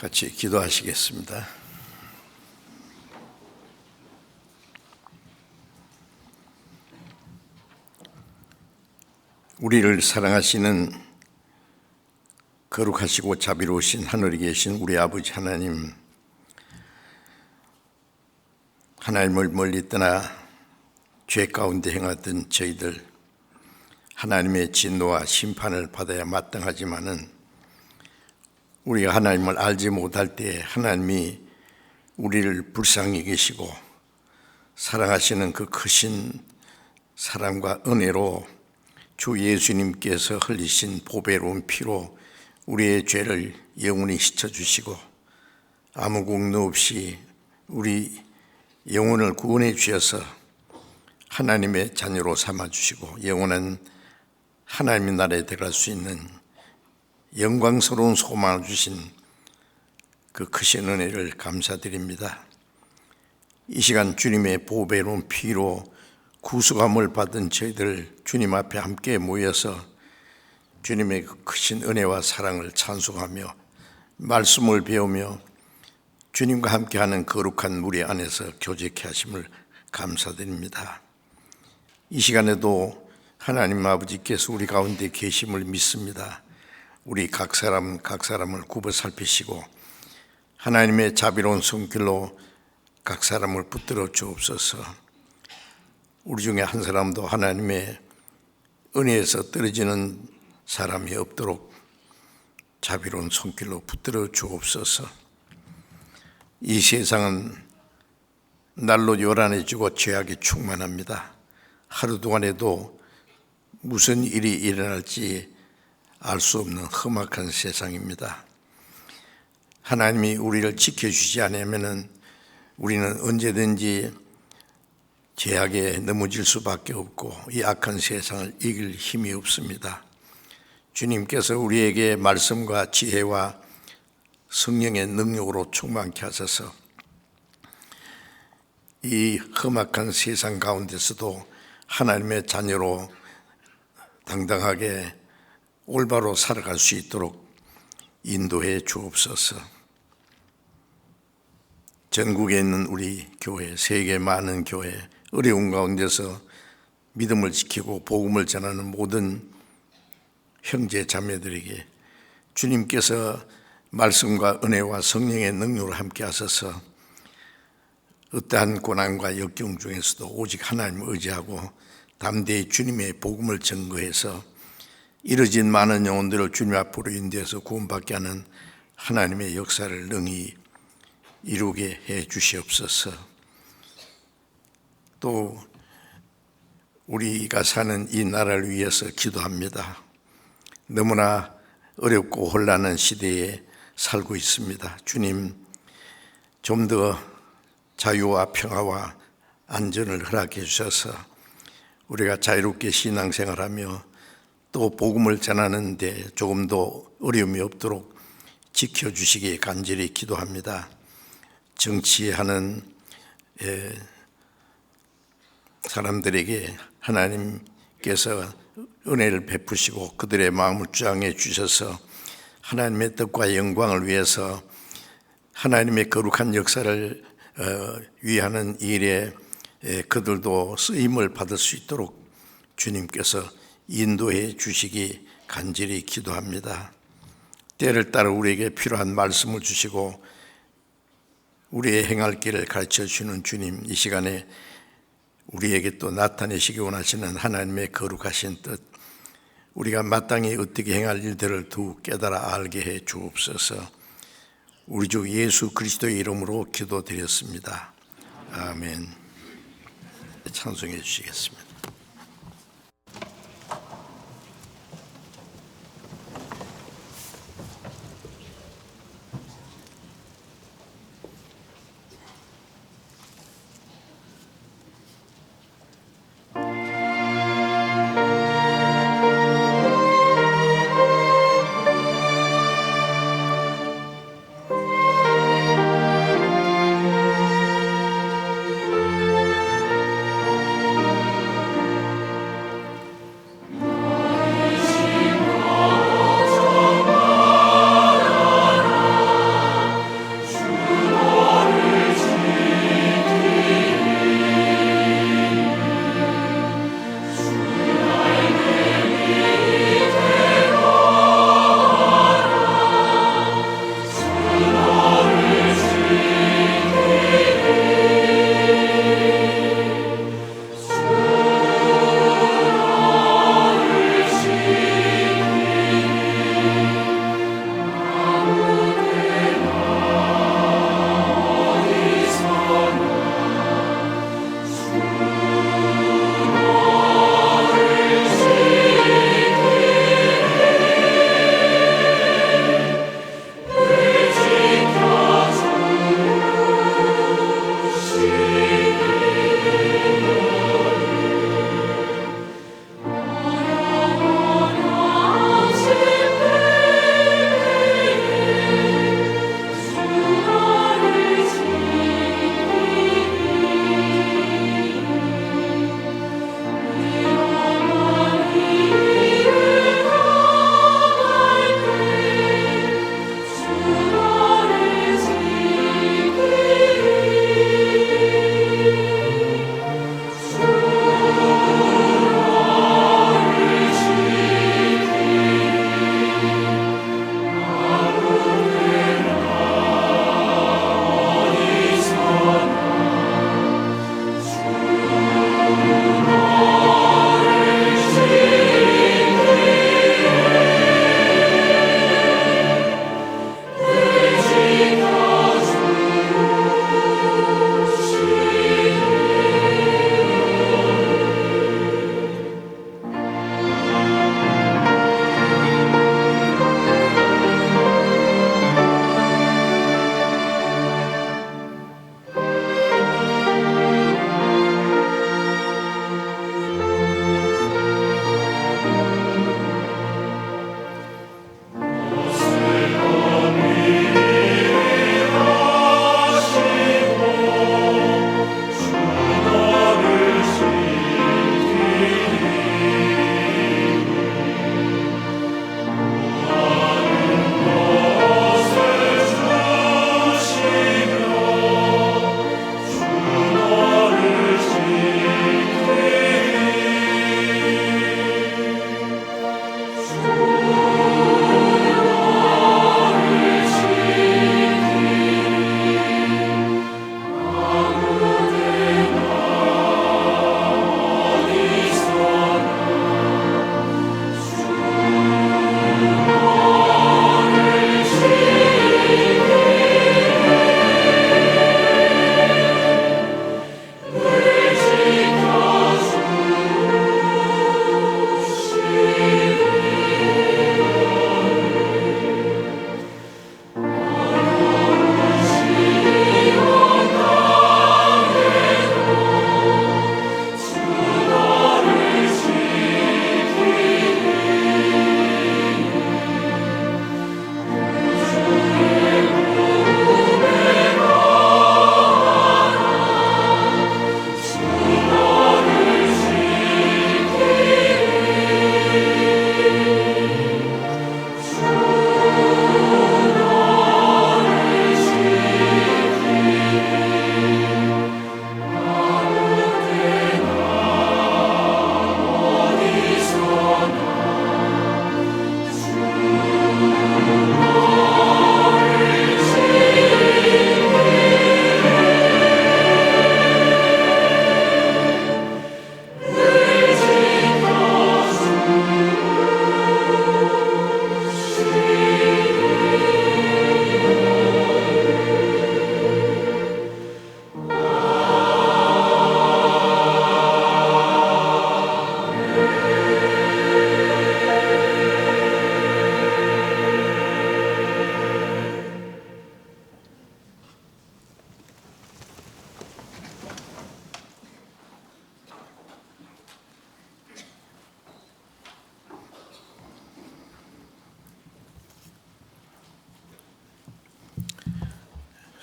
같이 기도하시겠습니다. 우리를 사랑하시는 거룩하시고 자비로우신 하늘에 계신 우리 아버지 하나님, 하나님을 멀리 떠나 죄 가운데 행하던 저희들, 하나님의 진노와 심판을 받아야 마땅하지만은 우리가 하나님을 알지 못할 때 하나님이 우리를 불쌍히 계시고 사랑하시는 그 크신 사랑과 은혜로 주 예수님께서 흘리신 보배로운 피로 우리의 죄를 영원히 씻어주시고 아무 공로 없이 우리 영혼을 구원해 주셔서 하나님의 자녀로 삼아주시고 영원한 하나님의 나라에 들어갈 수 있는 영광스러운 소망을 주신 그 크신 은혜를 감사드립니다. 이 시간 주님의 보배로운 피로 구속함을 받은 저희들 주님 앞에 함께 모여서 주님의 그 크신 은혜와 사랑을 찬송하며 말씀을 배우며 주님과 함께하는 거룩한 무리 안에서 교제케 하심을 감사드립니다. 이 시간에도 하나님 아버지께서 우리 가운데 계심을 믿습니다. 우리 각 사람을 굽어 살피시고 하나님의 자비로운 손길로 각 사람을 붙들어 주옵소서. 우리 중에 한 사람도 하나님의 은혜에서 떨어지는 사람이 없도록 자비로운 손길로 붙들어 주옵소서. 이 세상은 날로 요란해지고 죄악이 충만합니다. 하루 동안에도 무슨 일이 일어날지 알 수 없는 험악한 세상입니다. 하나님이 우리를 지켜주지 않으면 우리는 언제든지 죄악에 넘어질 수밖에 없고 이 악한 세상을 이길 힘이 없습니다. 주님께서 우리에게 말씀과 지혜와 성령의 능력으로 충만케 하셔서 이 험악한 세상 가운데서도 하나님의 자녀로 당당하게 올바로 살아갈 수 있도록 인도해 주옵소서. 전국에 있는 우리 교회, 세계 많은 교회, 어려운 가운데서 믿음을 지키고 복음을 전하는 모든 형제 자매들에게 주님께서 말씀과 은혜와 성령의 능력으로 함께 하셔서 어떠한 고난과 역경 중에서도 오직 하나님을 의지하고 담대히 주님의 복음을 증거해서 이뤄진 많은 영혼들을 주님 앞으로 인도해서 구원받게 하는 하나님의 역사를 능히 이루게 해 주시옵소서. 또 우리가 사는 이 나라를 위해서 기도합니다. 너무나 어렵고 혼란한 시대에 살고 있습니다. 주님, 좀 더 자유와 평화와 안전을 허락해 주셔서 우리가 자유롭게 신앙생활하며 또 복음을 전하는데 조금 더 어려움이 없도록 지켜주시기에 간절히 기도합니다. 정치하는 사람들에게 하나님께서 은혜를 베푸시고 그들의 마음을 주장해 주셔서 하나님의 뜻과 영광을 위해서 하나님의 거룩한 역사를 위하는 일에 그들도 쓰임을 받을 수 있도록 주님께서 인도해 주시기 간절히 기도합니다. 때를 따라 우리에게 필요한 말씀을 주시고 우리의 행할 길을 가르쳐 주시는 주님, 이 시간에 우리에게 또 나타내시기 원하시는 하나님의 거룩하신 뜻, 우리가 마땅히 어떻게 행할 일들을 더욱 깨달아 알게 해 주옵소서. 우리 주 예수 그리스도의 이름으로 기도드렸습니다. 아멘. 찬송해 주시겠습니다.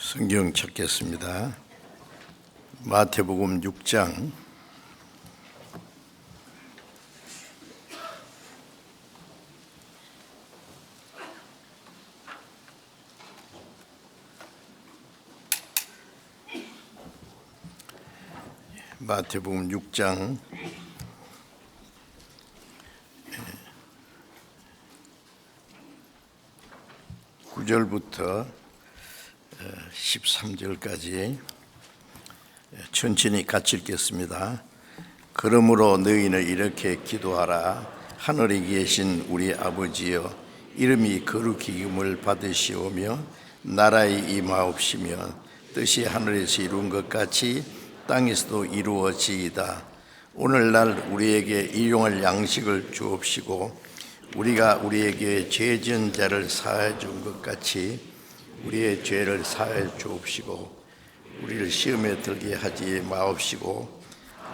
성경 찾겠습니다. 마태복음 6장 9절부터 13절까지 천천히 같이 읽겠습니다. 그러므로 너희는 이렇게 기도하라. 하늘에 계신 우리 아버지여, 이름이 거룩히 여김을 받으시오며 나라의 임하옵시며 뜻이 하늘에서 이룬 것 같이 땅에서도 이루어지이다. 오늘날 우리에게 일용할 양식을 주옵시고 우리가 우리에게 죄 지은 자를 사하여 준 것 같이 우리의 죄를 사하여 주옵시고 우리를 시험에 들게 하지 마옵시고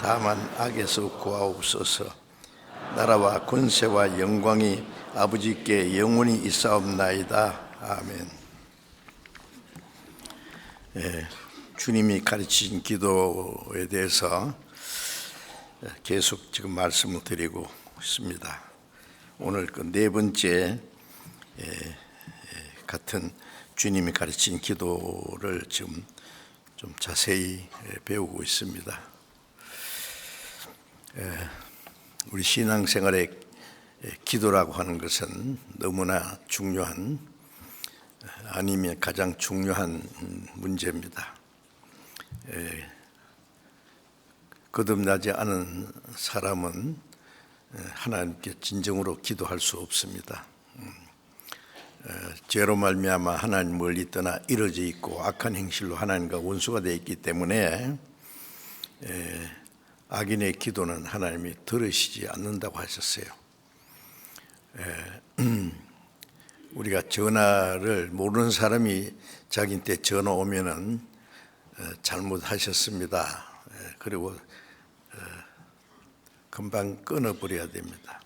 다만 악에서 구하옵소서. 나라와 권세와 영광이 아버지께 영원히 있사옵나이다. 아멘. 주님이 가르치신 기도에 대해서 계속 지금 말씀을 드리고 있습니다. 오늘 그 네 번째 같은 주님이 가르친 기도를 지금 좀 자세히 배우고 있습니다. 우리 신앙생활의 기도라고 하는 것은 너무나 중요한, 아니면 가장 중요한 문제입니다. 거듭나지 않은 사람은 하나님께 진정으로 기도할 수 없습니다. 죄로 말미암아 하나님 멀리 떠나 이루어져 있고 악한 행실로 하나님과 원수가 되어 있기 때문에 악인의 기도는 하나님이 들으시지 않는다고 하셨어요. 우리가 전화를 모르는 사람이 자기한테 전화 오면은 잘못하셨습니다. 그리고 금방 끊어버려야 됩니다.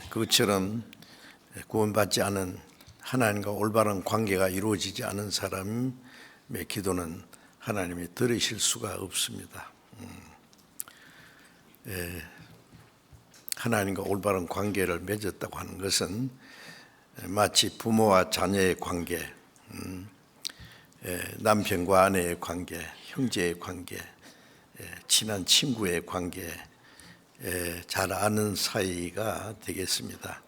그것처럼 구원받지 않은, 하나님과 올바른 관계가 이루어지지 않은 사람의 기도는 하나님이 들으실 수가 없습니다. 하나님과 올바른 관계를 맺었다고 하는 것은 마치 부모와 자녀의 관계, 남편과 아내의 관계, 형제의 관계, 친한 친구의 관계, 잘 아는 사이가 되겠습니다.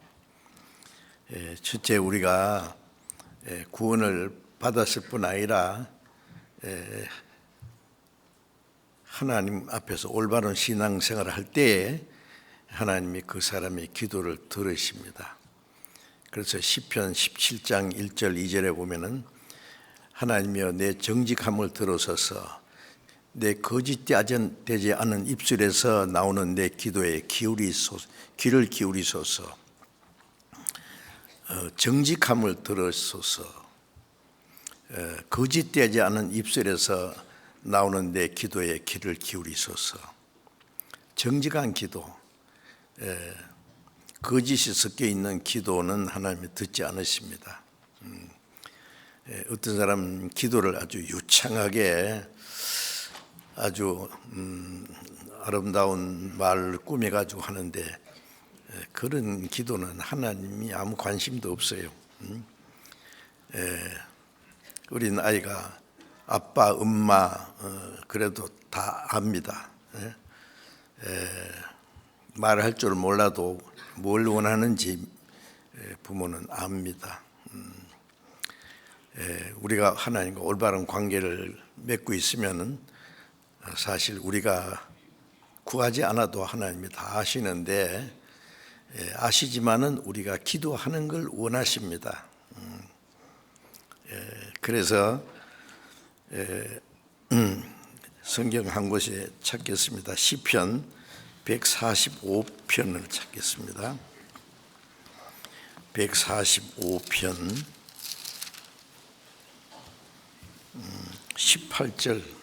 첫째, 우리가 구원을 받았을 뿐 아니라 하나님 앞에서 올바른 신앙생활을 할 때에 하나님이 그 사람의 기도를 들으십니다. 그래서 시편 17장 1절 2절에 보면은 하나님이여 내 정직함을 들으소서, 내 거짓되지 않은 입술에서 나오는 내 기도에 귀를 기울이소서. 정직함을 들으소서. 거짓되지 않은 입술에서 나오는 내 기도에 귀를 기울이소서. 정직한 기도, 거짓이 섞여 있는 기도는 하나님이 듣지 않으십니다. 어떤 사람은 기도를 아주 유창하게 아주 아름다운 말을 꾸며가지고 하는데 그런 기도는 하나님이 아무 관심도 없어요. 어린 아이가 아빠, 엄마 그래도 다 압니다. 말할 줄 몰라도 뭘 원하는지 부모는 압니다. 우리가 하나님과 올바른 관계를 맺고 있으면은 사실 우리가 구하지 않아도 하나님이 다 아시는데, 아시지만은 우리가 기도하는 걸 원하십니다. 그래서 성경 한 곳에 찾겠습니다. 시편 145편을 찾겠습니다. 145편 18절.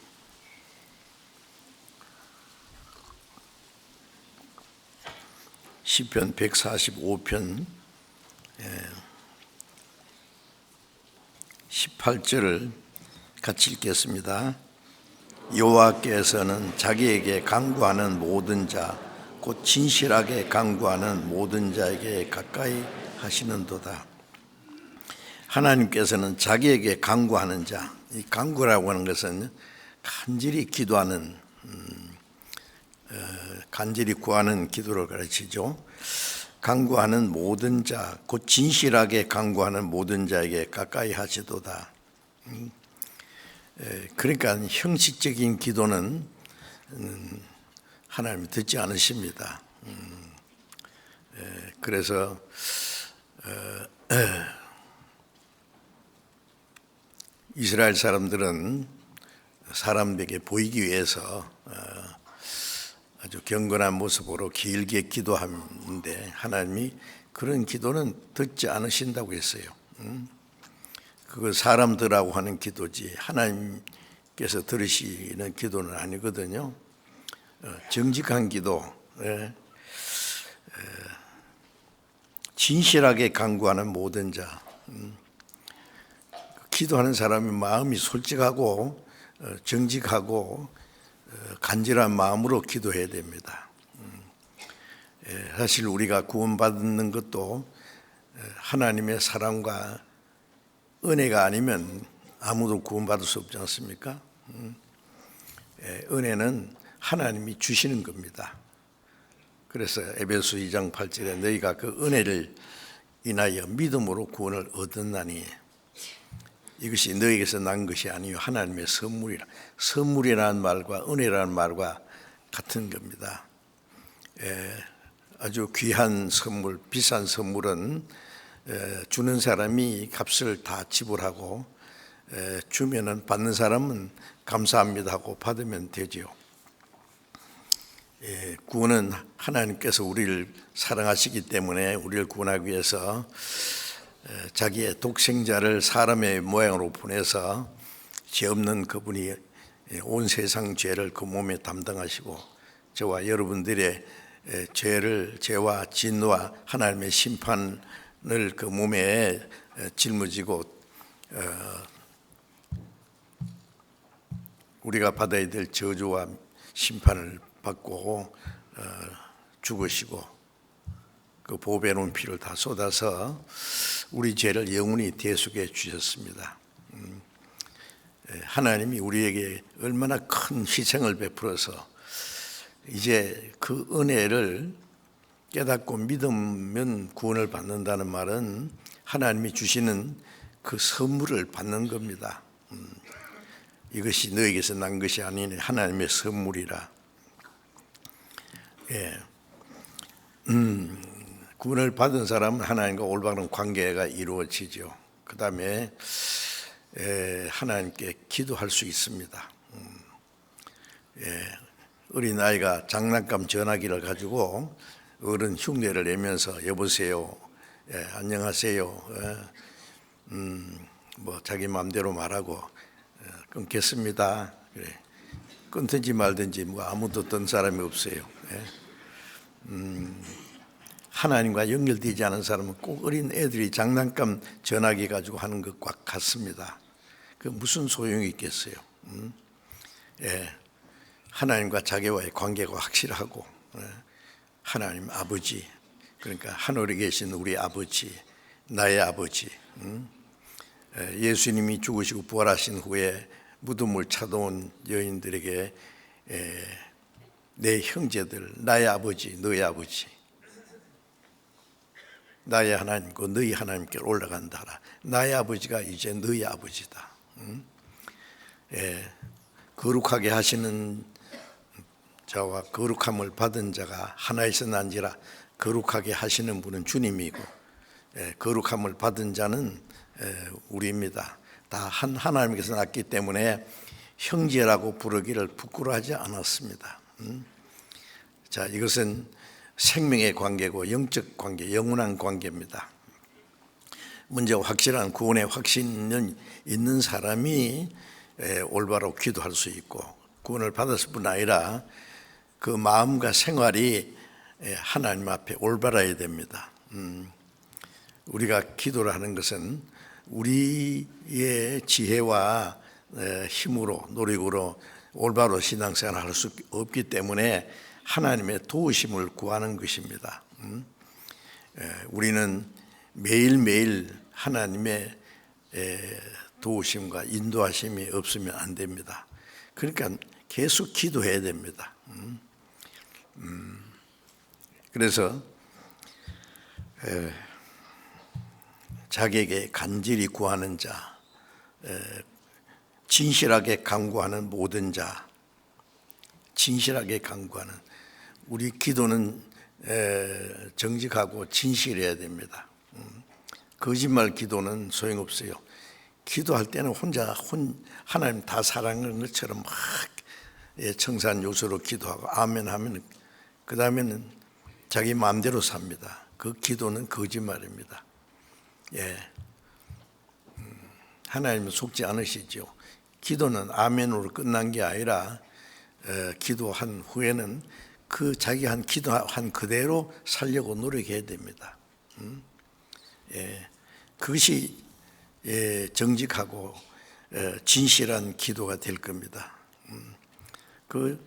시편 145편 18절을 같이 읽겠습니다. 여호와께서는 자기에게 간구하는 모든 자, 곧 진실하게 간구하는 모든 자에게 가까이 하시는도다. 하나님께서는 자기에게 간구하는 자, 이 간구라고 하는 것은 간절히 기도하는, 간절히 구하는 기도를 가르치죠. 간구하는 모든 자, 곧 진실하게 간구하는 모든 자에게 가까이 하시도다. 그러니까 형식적인 기도는 하나님이 듣지 않으십니다. 그래서 이스라엘 사람들은 사람에게 보이기 위해서 아주 경건한 모습으로 길게 기도하는데 하나님이 그런 기도는 듣지 않으신다고 했어요. 그거 사람들하고 하는 기도지 하나님께서 들으시는 기도는 아니거든요. 정직한 기도, 진실하게 간구하는 모든 자, 기도하는 사람의 마음이 솔직하고 정직하고 간절한 마음으로 기도해야 됩니다. 사실 우리가 구원받는 것도 하나님의 사랑과 은혜가 아니면 아무도 구원받을 수 없지 않습니까? 은혜는 하나님이 주시는 겁니다. 그래서 에베소 2장 8절에 너희가 그 은혜를 인하여 믿음으로 구원을 얻었나니 이것이 너희에게서 난 것이 아니요 하나님의 선물이라. 선물이라는 말과 은혜라는 말과 같은 겁니다. 아주 귀한 선물, 비싼 선물은 주는 사람이 값을 다 지불하고 주면은 받는 사람은 감사합니다 하고 받으면 되지요. 구원은 하나님께서 우리를 사랑하시기 때문에 우리를 구원하기 위해서 자기의 독생자를 사람의 모양으로 보내서 죄 없는 그분이 온 세상 죄를 그 몸에 담당하시고 저와 여러분들의 죄와 진노와 하나님의 심판을 그 몸에 짊어지고 우리가 받아야 될 저주와 심판을 받고 죽으시고 그 보배로운 피를 다 쏟아서 우리 죄를 영원히 대속해 주셨습니다. 하나님이 우리에게 얼마나 큰 희생을 베풀어서 이제 그 은혜를 깨닫고 믿으면 구원을 받는다는 말은 하나님이 주시는 그 선물을 받는 겁니다. 이것이 너에게서 난 것이 아니니 하나님의 선물이라. 구원을 받은 사람은 하나님과 올바른 관계가 이루어지죠. 그 다음에 하나님께 기도할 수 있습니다. 어린아이가 장난감 전화기를 가지고 어른 흉내를 내면서 여보세요, 안녕하세요, 뭐 자기 마음대로 말하고 끊겠습니다. 그래. 끊든지 말든지 뭐 아무도 든 사람이 없어요. 하나님과 연결되지 않은 사람은 꼭 어린 애들이 장난감 전화기 가지고 하는 것과 같습니다. 그 무슨 소용이 있겠어요? 하나님과 자기와의 관계가 확실하고 하나님 아버지, 그러니까 하늘에 계신 우리 아버지, 나의 아버지, 예수님이 죽으시고 부활하신 후에 무덤을 찾아온 여인들에게 내 형제들, 나의 아버지, 너의 아버지, 나의 하나님과 너희 하나님께 올라간다 하라. 나의 아버지가 이제 너희 아버지다. 거룩하게 하시는 자와 거룩함을 받은 자가 하나에서 난지라. 거룩하게 하시는 분은 주님이고 거룩함을 받은 자는 우리입니다. 다 한 하나님께서 났기 때문에 형제라고 부르기를 부끄러워하지 않았습니다. 자, 이것은 생명의 관계고 영적 관계, 영원한 관계입니다. 먼저 확실한 구원의 확신은 있는 사람이 올바로 기도할 수 있고 구원을 받았을 뿐 아니라 그 마음과 생활이 하나님 앞에 올바라야 됩니다. 우리가 기도를 하는 것은 우리의 지혜와 힘으로 노력으로 올바로 신앙생활을 할 수 없기 때문에 하나님의 도우심을 구하는 것입니다. 우리는 매일매일 하나님의 도우심과 인도하심이 없으면 안 됩니다. 그러니까 계속 기도해야 됩니다. 그래서 자기에게 간절히 구하는 자, 진실하게 간구하는 모든 자, 진실하게 간구하는, 우리 기도는 정직하고 진실해야 됩니다. 거짓말 기도는 소용없어요. 기도할 때는 혼자 하나님 다 사랑하는 것처럼 막 청산요소로 기도하고 아멘 하면 그 다음에는 자기 마음대로 삽니다. 그 기도는 거짓말입니다. 하나님은 속지 않으시죠. 기도는 아멘으로 끝난 게 아니라 기도한 후에는 그 자기 한 기도한 그대로 살려고 노력해야 됩니다. 그것이 정직하고 진실한 기도가 될 겁니다. 그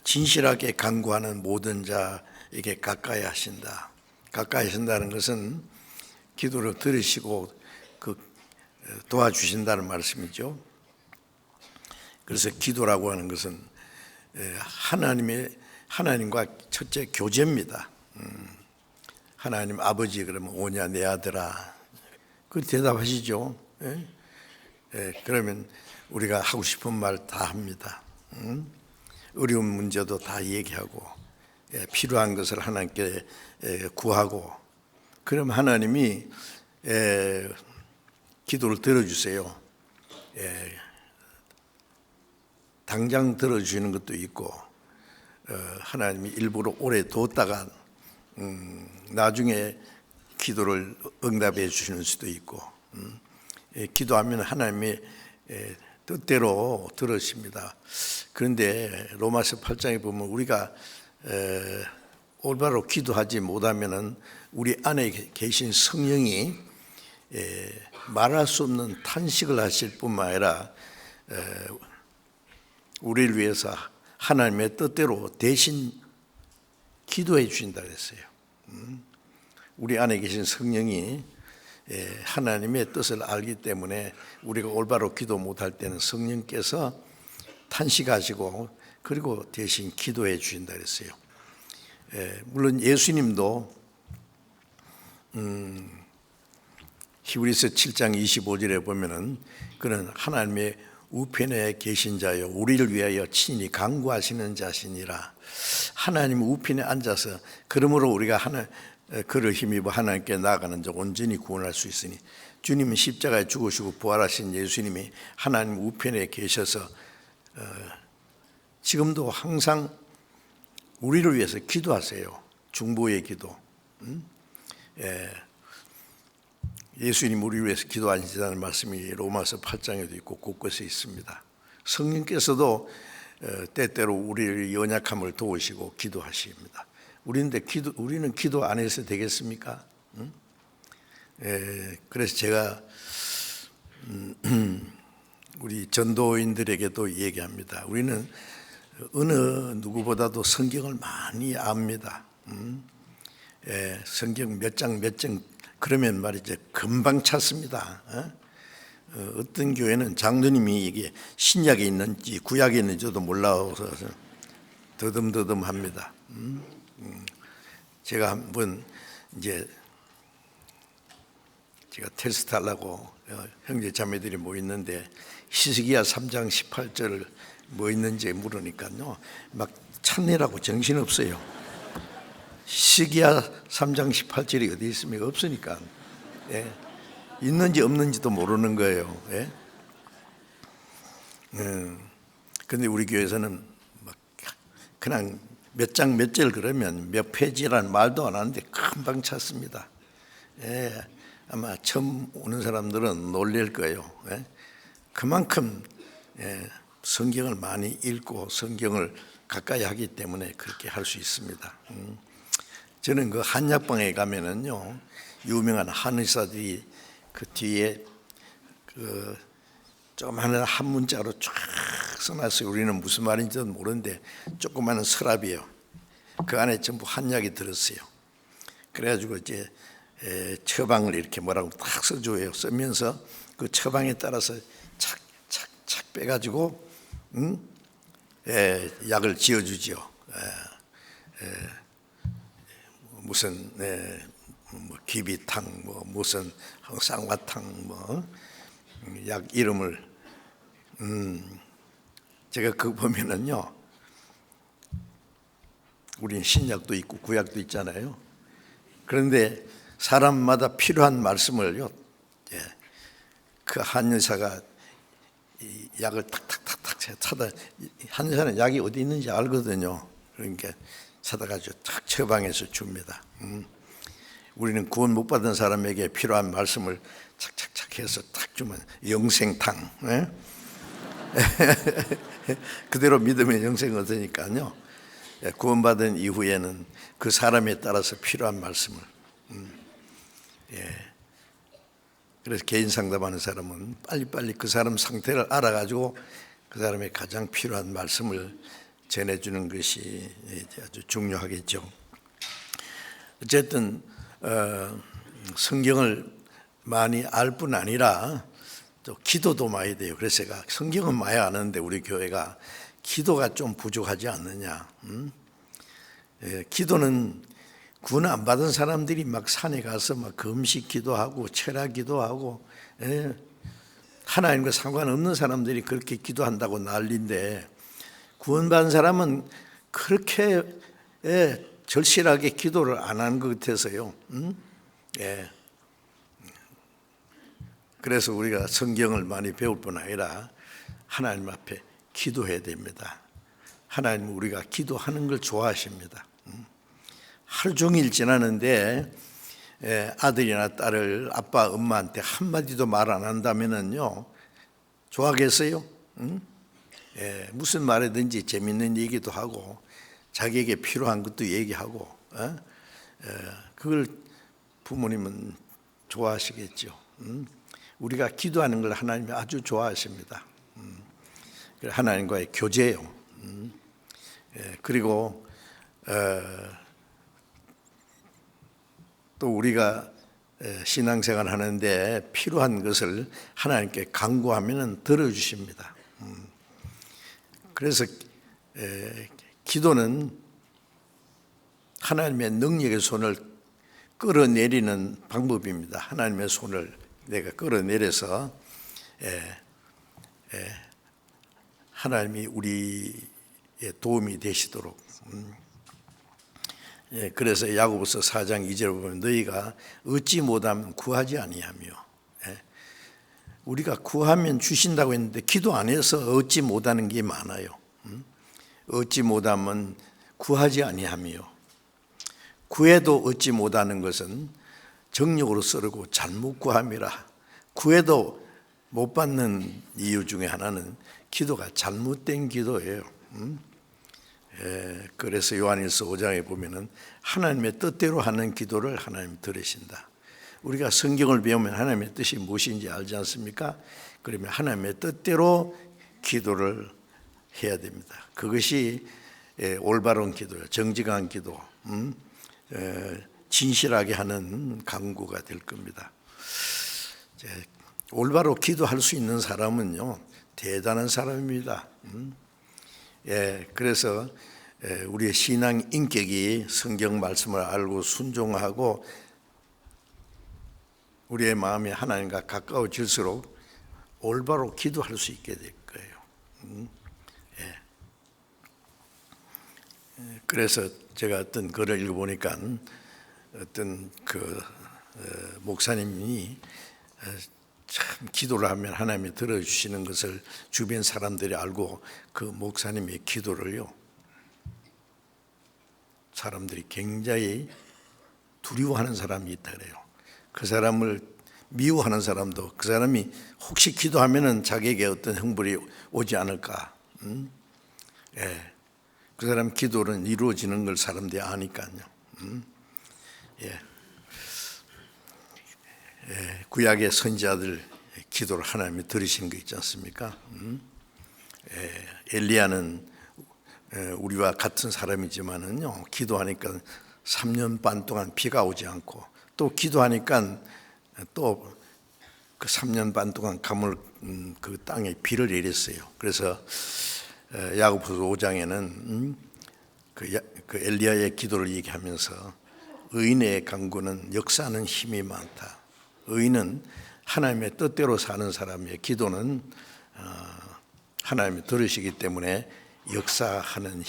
진실하게 간구하는 모든 자에게 가까이 하신다. 가까이 하신다는 것은 기도를 들으시고 도와주신다는 말씀이죠. 그래서 기도라고 하는 것은 하나님과 첫째 교제입니다. 하나님 아버지 그러면 오냐 내 아들아, 그 대답하시죠. 그러면 우리가 하고 싶은 말 다 합니다. 어려운 문제도 다 얘기하고 필요한 것을 하나님께 구하고, 그럼 하나님이 기도를 들어주세요. 당장 들어주시는 것도 있고, 하나님이 일부러 오래 뒀다가 나중에 기도를 응답해 주시는 수도 있고, 기도하면 하나님이 뜻대로 들으십니다. 그런데 로마서 8장에 보면 우리가 올바로 기도하지 못하면은 우리 안에 계신 성령이 말할 수 없는 탄식을 하실 뿐만 아니라 우리를 위해서 하나님의 뜻대로 대신 기도해 주신다 그랬어요. 우리 안에 계신 성령이 하나님의 뜻을 알기 때문에 우리가 올바로 기도 못할 때는 성령께서 탄식하시고 그리고 대신 기도해 주신다 그랬어요. 물론 예수님도 히브리서 7장 25절에 보면은 그는 하나님의 우편에 계신 자요 우리를 위하여 친히 간구하시는 자시니라. 하나님 우편에 앉아서 그러므로 우리가 그를 힘입어 하나님께 나아가는 자 온전히 구원할 수 있으니, 주님은 십자가에 죽으시고 부활하신 예수님이 하나님 우편에 계셔서 지금도 항상 우리를 위해서 기도하세요. 중보의 기도. 예수님 우리를 위해서 기도하신다는 말씀이 로마서 8장에도 있고 곳곳에 있습니다. 성령께서도 때때로 우리의 연약함을 도우시고 기도하십니다. 우리는 기도 안 해서 되겠습니까? 그래서 제가 우리 전도인들에게도 얘기합니다. 우리는 어느 누구보다도 성경을 많이 압니다. 성경 몇 장 그러면 말이죠 금방 찾습니다. 어떤 교회는 장로님이 이게 신약에 있는지 구약에 있는지도 몰라서 더듬더듬합니다. 제가 한번 이제 제가 테스트하려고 형제 자매들이 모였는데 히스기야 3장 18절 뭐 있는지 물으니까요 막 찾느라고 정신없어요. 히스기야 3장 18절이 어디 있습니까? 없으니까. 있는지 없는지도 모르는 거예요. 그런데 우리 교회에서는 막 그냥 몇 장 몇 절 그러면 몇 페이지라는 말도 안 하는데 금방 찾습니다. 아마 처음 오는 사람들은 놀랄 거예요. 그만큼 성경을 많이 읽고 성경을 가까이 하기 때문에 그렇게 할 수 있습니다. 저는 그 한약방에 가면은요 유명한 한의사들이 그 뒤에 조그마한 한 문자로 쫙 써놨어요. 우리는 무슨 말인지도 모르는데 조그마한 서랍이에요. 그 안에 전부 한약이 들었어요. 그래가지고 이제 처방을 이렇게 뭐라고 딱 써줘요. 쓰면서 그 처방에 따라서 착착착 빼가지고 약을 지어주죠. 무슨 뭐 기비탕, 뭐 무슨 쌍화탕, 뭐 약 이름을 제가 그거 보면은요, 우린 신약도 있고 구약도 있잖아요. 그런데 사람마다 필요한 말씀을요, 그 한의사가 이 약을 탁탁탁탁 찾아, 한의사는 약이 어디 있는지 알거든요. 그러니까 찾아가지고 탁 처방해서 줍니다. 우리는 구원 못 받은 사람에게 필요한 말씀을 착착착 해서 탁 주면 영생탕, 그대로 믿으면 영생을 얻으니까요. 구원받은 이후에는 그 사람에 따라서 필요한 말씀을, 그래서 개인 상담하는 사람은 빨리빨리 그 사람 상태를 알아가지고 그 사람의 가장 필요한 말씀을 전해주는 것이 아주 중요하겠죠. 어쨌든 성경을 많이 알 뿐 아니라 또 기도도 많이 돼요. 그래서 제가 성경은 많이 아는데 우리 교회가 기도가 좀 부족하지 않느냐. 기도는 구원 안 받은 사람들이 막 산에 가서 막 금식 기도하고 철야 기도하고, 하나님과 상관없는 사람들이 그렇게 기도한다고 난리인데, 구원받은 사람은 그렇게 절실하게 기도를 안 하는 것 같아서요. 그래서 우리가 성경을 많이 배울 뿐 아니라 하나님 앞에 기도해야 됩니다. 하나님은 우리가 기도하는 걸 좋아하십니다. 하루 종일 지나는데 아들이나 딸을 아빠 엄마한테 한마디도 말 안 한다면은요, 좋아하겠어요? 무슨 말이든지 재밌는 얘기도 하고 자기에게 필요한 것도 얘기하고, 그걸 부모님은 좋아하시겠죠. 우리가 기도하는 걸 하나님이 아주 좋아하십니다. 하나님과의 교제예요. 그리고 또 우리가 신앙생활 하는데 필요한 것을 하나님께 간구하면 들어주십니다. 그래서 기도는 하나님의 능력의 손을 끌어내리는 방법입니다. 하나님의 손을 내가 끌어내려서 하나님이 우리의 도움이 되시도록. 그래서 야고보서 4장 2절에 보면 너희가 얻지 못하면 구하지 아니하며, 우리가 구하면 주신다고 했는데 기도 안 해서 얻지 못하는 게 많아요. 얻지 못하면 구하지 아니하며, 구해도 얻지 못하는 것은 정욕으로 쓰르고 잘못 구함이라. 구해도 못 받는 이유 중에 하나는 기도가 잘못된 기도예요. 그래서 요한일서 5장에 보면은 하나님의 뜻대로 하는 기도를 하나님 들으신다. 우리가 성경을 배우면 하나님의 뜻이 무엇인지 알지 않습니까? 그러면 하나님의 뜻대로 기도를 해야 됩니다. 그것이 올바른 기도예요. 정직한 기도, 진실하게 하는 간구가 될 겁니다. 올바로 기도할 수 있는 사람은요, 대단한 사람입니다. 그래서 우리의 신앙 인격이 성경 말씀을 알고 순종하고 우리의 마음이 하나님과 가까워질수록 올바로 기도할 수 있게 될 거예요. 그래서 제가 어떤 글을 읽어보니까 어떤 그 목사님이 참 기도를 하면 하나님이 들어주시는 것을 주변 사람들이 알고 그 목사님의 기도를요, 사람들이 굉장히 두려워하는 사람이 있다 그래요. 그 사람을 미워하는 사람도 그 사람이 혹시 기도하면은 자기에게 어떤 형벌이 오지 않을까. 그 사람 기도는 이루어지는 걸 사람들이 아니까요. 구약의 선지자들 기도를 하나님이 들으신 거 있지 않습니까? 엘리야는 우리와 같은 사람이지만은요, 기도하니까 3년 반 동안 비가 오지 않고, 또 기도하니까 또 그 3년 반 동안 가물 그 땅에 비를 내렸어요. 그래서 야고보서 5장에는 그 엘리야의 기도를 얘기하면서 의인의 간구는 역사하는 힘이 많다. 의인은 하나님의 뜻대로 사는 사람의 기도는 하나님이 들으시기 때문에 역사하는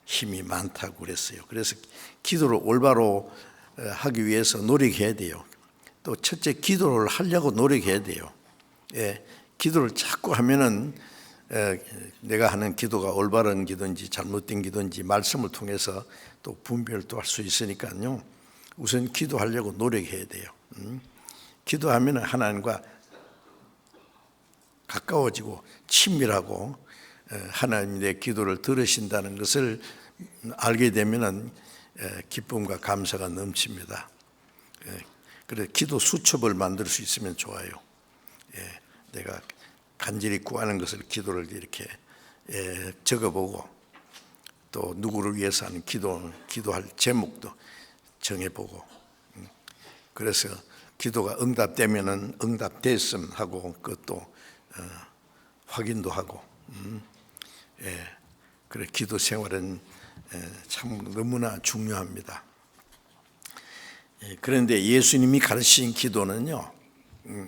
힘이 많다고 그랬어요. 그래서 기도를 올바로 하기 위해서 노력해야 돼요. 또 첫째, 기도를 하려고 노력해야 돼요. 기도를 자꾸 하면은 내가 하는 기도가 올바른 기도인지 잘못된 기도인지 말씀을 통해서 또 분별도 할 수 있으니까요. 우선 기도하려고 노력해야 돼요. 기도하면 하나님과 가까워지고 친밀하고 하나님이 내 기도를 들으신다는 것을 알게 되면 기쁨과 감사가 넘칩니다. 그래서 기도 수첩을 만들 수 있으면 좋아요. 내가 간절히 구하는 것을 기도를 이렇게 적어보고, 또 누구를 위해서 하는 기도할 제목도 정해보고, 그래서 기도가 응답되면은 응답됐음 하고 그것도 확인도 하고, 그래 기도 생활은 참 너무나 중요합니다. 그런데 예수님이 가르치신 기도는요,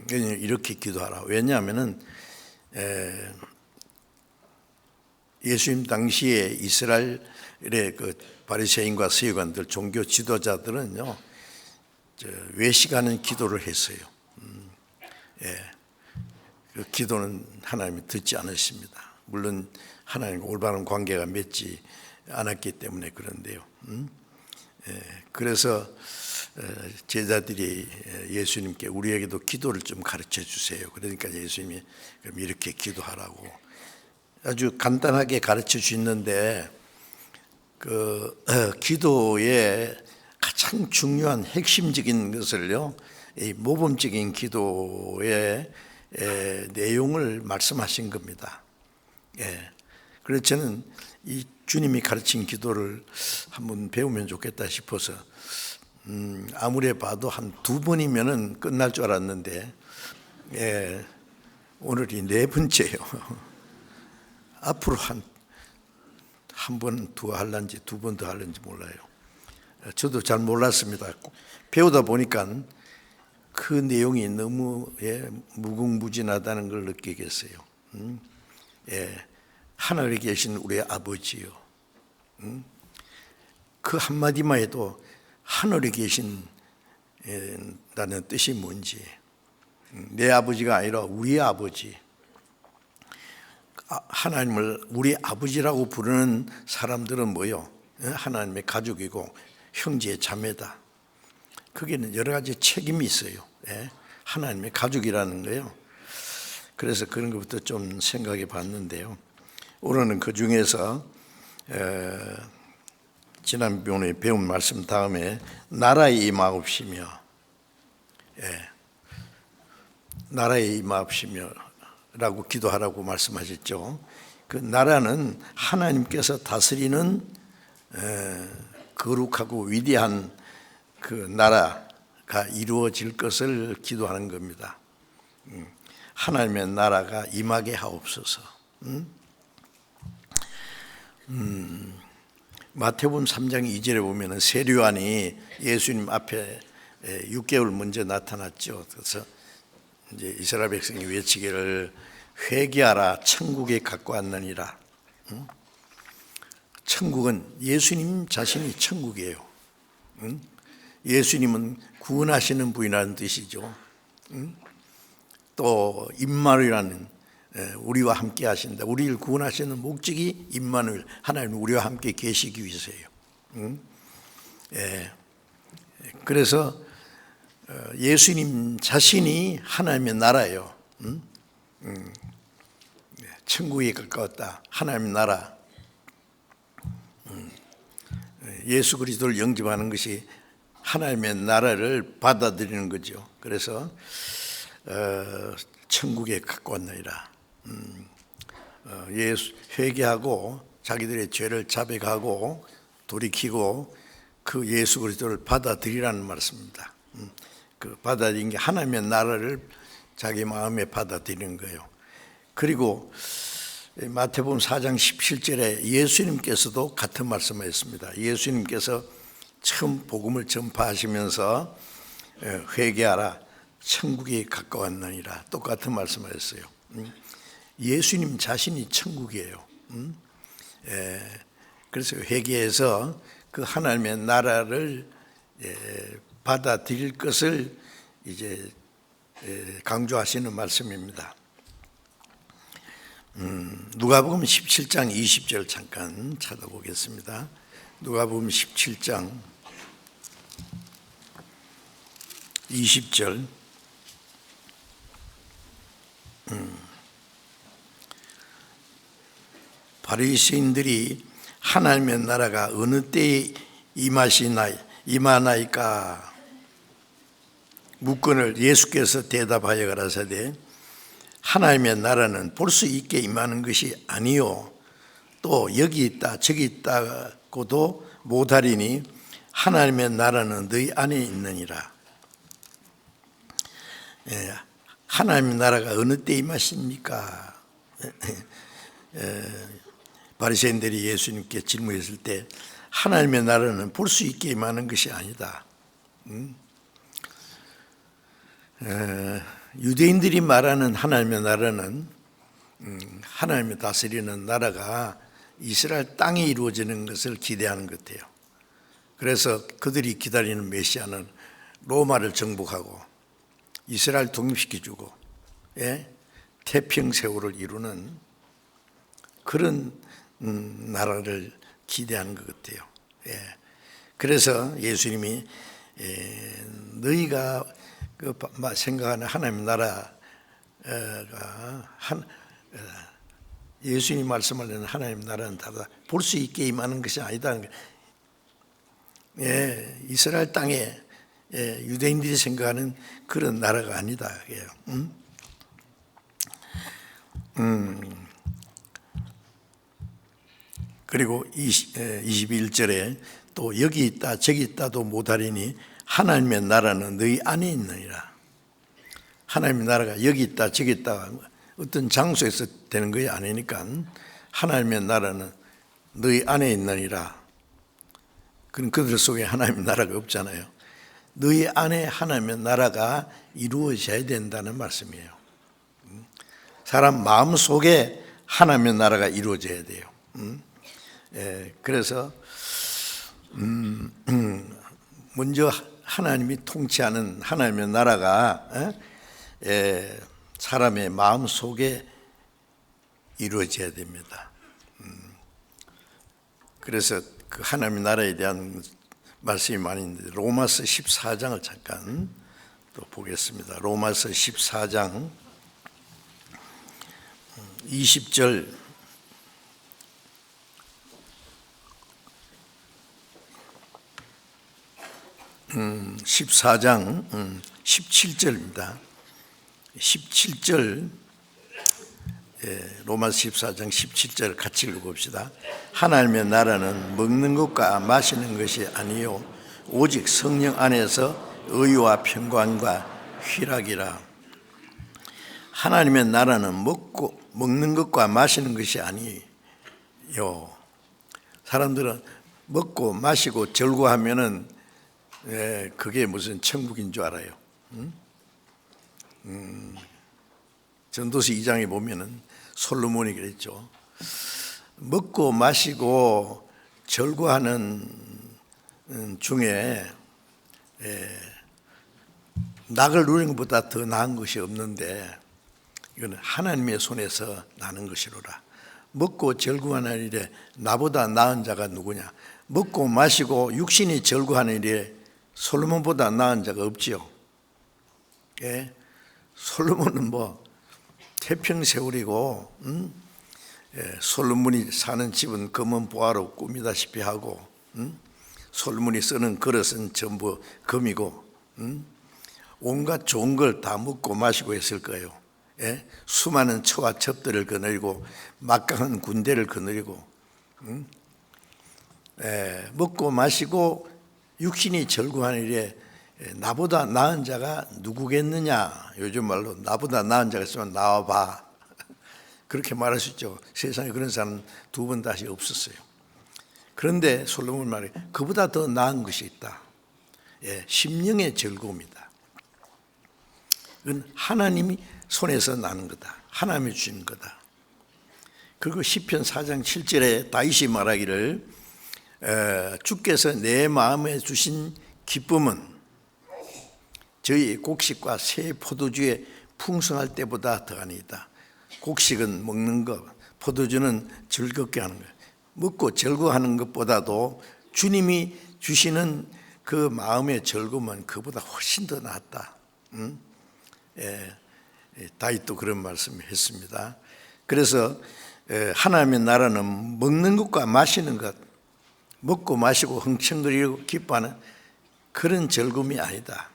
이렇게 기도하라. 왜냐하면은 예수님 당시에 이스라엘의 그 바리새인과 서기관들, 종교 지도자들은요, 외식하는 기도를 했어요. 그 기도는 하나님이 듣지 않으십니다. 물론 하나님과 올바른 관계가 맺지 않았기 때문에 그런데요. 그래서 제자들이 예수님께 우리에게도 기도를 좀 가르쳐 주세요. 그러니까 예수님이 그럼 이렇게 기도하라고 아주 간단하게 가르쳐 주시는데, 그 기도의 가장 중요한 핵심적인 것을요, 이 모범적인 기도의 내용을 말씀하신 겁니다. 그래서 저는 이 주님이 가르친 기도를 한번 배우면 좋겠다 싶어서 아무리 봐도 한 2번이면은 끝날 줄 알았는데 오늘이 4번째요. 앞으로 한 번 더 할런지 2번 더 할런지 몰라요. 저도 잘 몰랐습니다. 배우다 보니까 그 내용이 너무 무궁무진하다는 걸 느끼겠어요. 하늘에 계신 우리 아버지요. 그 한마디만 해도 하늘에 계신다는 뜻이 뭔지, 내 아버지가 아니라 우리 아버지, 하나님을 우리 아버지라고 부르는 사람들은 뭐요? 하나님의 가족이고 형제 자매다. 거기는 여러 가지 책임이 있어요. 하나님의 가족이라는 거예요. 그래서 그런 것부터 좀 생각해 봤는데요. 오늘은 그 중에서 지난번에 배운 말씀 다음에 나라에 임하옵시며, 나라에 임하옵시며 라고 기도하라고 말씀하셨죠. 그 나라는 하나님께서 다스리는 거룩하고 위대한 그 나라가 이루어질 것을 기도하는 겁니다. 하나님의 나라가 임하게 하옵소서. 마태복음 3장 2절에 보면은 세례요한이 예수님 앞에 6개월 먼저 나타났죠. 그래서 이제 이스라엘 백성이 외치기를 회개하라, 천국에 갖고 왔느니라. 천국은 예수님 자신이 천국이에요. 예수님은 구원하시는 분이라는 뜻이죠. 또 임마누엘이라는 우리와 함께 하신다. 우리를 구원하시는 목적이 임마누엘, 하나님 우리와 함께 계시기 위해서예요. 그래서 예수님 자신이 하나님의 나라예요. 천국에 가까웠다. 하나님의 나라. 예수 그리스도를 영접하는 것이 하나님의 나라를 받아들이는 거죠. 그래서 천국에 갖고 왔느니라. 예수 회개하고 자기들의 죄를 자백하고 돌이키고 그 예수 그리스도를 받아들이라는 말씀입니다. 그 받아들인 게 하나님의 나라를 자기 마음에 받아들이는 거예요. 그리고 마태복음 4장 17절에 예수님께서도 같은 말씀을 했습니다. 예수님께서 처음 복음을 전파하시면서 회개하라 천국이 가까웠느니라 똑같은 말씀을 했어요. 예수님 자신이 천국이에요. 그래서 회개해서 그 하나님의 나라를 받아들일 것을 이제 강조하시는 말씀입니다. 누가복음 17장 20절 잠깐 찾아보겠습니다. 누가복음 17장 20절 바리새인들이 하나님의 나라가 어느 때에 임하나이까 묻거늘 예수께서 대답하여 가라사대 하나님의 나라는 볼 수 있게 임하는 것이 아니요 또 여기 있다 저기 있다고도 못하리니 하나님의 나라는 너희 안에 있느니라. 하나님의 나라가 어느 때 임하십니까? 바리새인들이 예수님께 질문했을 때 하나님의 나라는 볼 수 있게 임하는 것이 아니다. 유대인들이 말하는 하나님의 나라는 하나님의 다스리는 나라가 이스라엘 땅에 이루어지는 것을 기대하는 것 같아요. 그래서 그들이 기다리는 메시아는 로마를 정복하고 이스라엘 독립시켜주고 태평세월을 이루는 그런 나라를 기대하는 것 같아요. 그래서 예수님이 너희가 생각하는 하나님의 나라가 예수님이 말씀하는 하나님의 나라는 다르다. 볼 수 있게 임하는 것이 아니다. 이스라엘 땅에 유대인들이 생각하는 그런 나라가 아니다. 그리고 21절에 또 여기 있다 저기 있다도 못하리니 하나님의 나라는 너희 안에 있느니라. 하나님의 나라가 여기 있다 저기 있다 어떤 장소에서 되는 것이 아니니까 하나님의 나라는 너희 안에 있느니라. 그럼 그들 속에 하나님의 나라가 없잖아요. 너희 안에 하나님의 나라가 이루어져야 된다는 말씀이에요. 사람 마음 속에 하나님의 나라가 이루어져야 돼요. 그래서 먼저 하나님이 통치하는 하나님의 나라가 사람의 마음 속에 이루어져야 됩니다. 그래서 그 하나님의 나라에 대한 말씀이 많이 있는데 로마서 14장을 잠깐 또 보겠습니다. 로마서 14장 20절 14장 17절입니다. 17절 로마서 14장 17절 같이 읽어봅시다. 하나님의 나라는 먹는 것과 마시는 것이 아니요 오직 성령 안에서 의와 평강과 희락이라. 하나님의 나라는 먹는 것과 마시는 것이 아니요. 사람들은 먹고 마시고 절구하면은 그게 무슨 천국인 줄 알아요. 전도서 2장에 보면은 솔로몬이 그랬죠. 먹고 마시고 절구하는 중에 낙을 누리는 것보다 더 나은 것이 없는데 이거는 하나님의 손에서 나는 것이로라. 먹고 절구하는 일에 나보다 나은 자가 누구냐. 먹고 마시고 육신이 절구하는 일에 솔로몬보다 나은 자가 없지요. 솔로몬은 태평세월이고 솔로몬이 사는 집은 검은 보화로 꾸미다시피 하고 솔로몬이 쓰는 그릇은 전부 금이고, 온갖 좋은 걸 다 먹고 마시고 했을 거예요. 예? 수많은 처와 첩들을 거느리고 막강한 군대를 거느리고, 먹고 마시고 육신이 절구하는 일에 나보다 나은 자가 누구겠느냐. 요즘 말로 나보다 나은 자가 있으면 나와봐. 그렇게 말할 수 있죠. 세상에 그런 사람 두 번 다시 없었어요. 그런데 솔로몬 말이 그보다 더 나은 것이 있다. 심령의 즐거움이다. 그건 하나님이 손에서 나는 거다. 하나님이 주시는 거다. 그리고 시편 4장 7절에 다윗이 말하기를 주께서 내 마음에 주신 기쁨은 저희 곡식과 새 포도주에 풍성할 때보다 더하니이다. 곡식은 먹는 것, 포도주는 즐겁게 하는 것. 먹고 즐거워하는 것보다도 주님이 주시는 그 마음의 즐거움은 그보다 훨씬 더 낫다. 다윗도 그런 말씀을 했습니다. 그래서 하나님의 나라는 먹는 것과 마시는 것, 먹고 마시고 흥청거리고 기뻐하는 그런 즐거움이 아니다.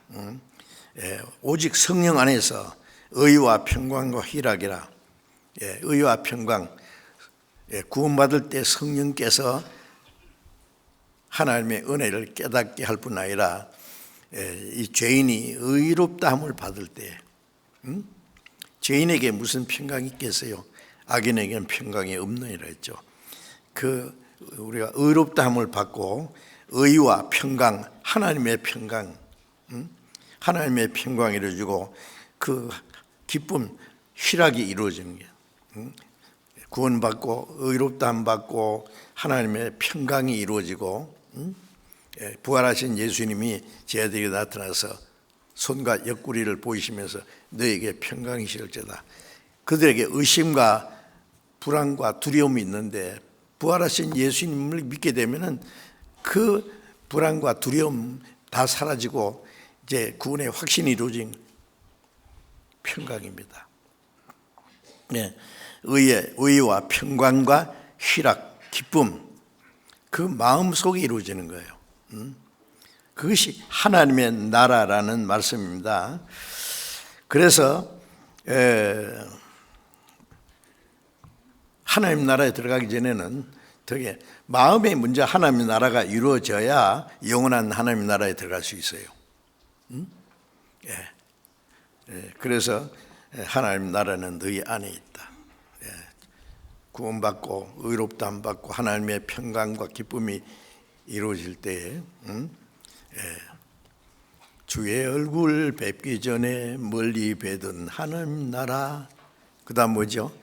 오직 성령 안에서 의와 평강과 희락이라. 의와 평강, 구원받을 때 성령께서 하나님의 은혜를 깨닫게 할 뿐 아니라 이 죄인이 의롭다함을 받을 때, 죄인에게 무슨 평강이 있겠어요? 악인에게는 평강이 없느니라 했죠. 우리가 의롭다함을 받고 의와 평강, 하나님의 평강, 하나님의 평강이 이루어지고 그 기쁨, 희락이 이루어지는 게, 구원받고 의롭다함 받고 하나님의 평강이 이루어지고, 부활하신 예수님이 저희에게 나타나서 손과 옆구리를 보이시면서 너에게 평강이 실을지어다. 그들에게 의심과 불안과 두려움이 있는데 부활하신 예수님을 믿게 되면은 그 불안과 두려움 다 사라지고 이제 구원의 확신이 이루어진 평강입니다. 의와 평강과 희락, 기쁨, 그 마음 속에 이루어지는 거예요. 그것이 하나님의 나라라는 말씀입니다. 그래서 하나님 나라에 들어가기 전에는 되게 마음의 문제, 하나님 나라가 이루어져야 영원한 하나님 나라에 들어갈 수 있어요. 그래서 하나님 나라는 너희 안에 있다. 구원받고 의롭다함 받고 하나님의 평강과 기쁨이 이루어질 때에 주의 얼굴 뵙기 전에 멀리 뵈던 하나님 나라, 그 다음 뭐죠?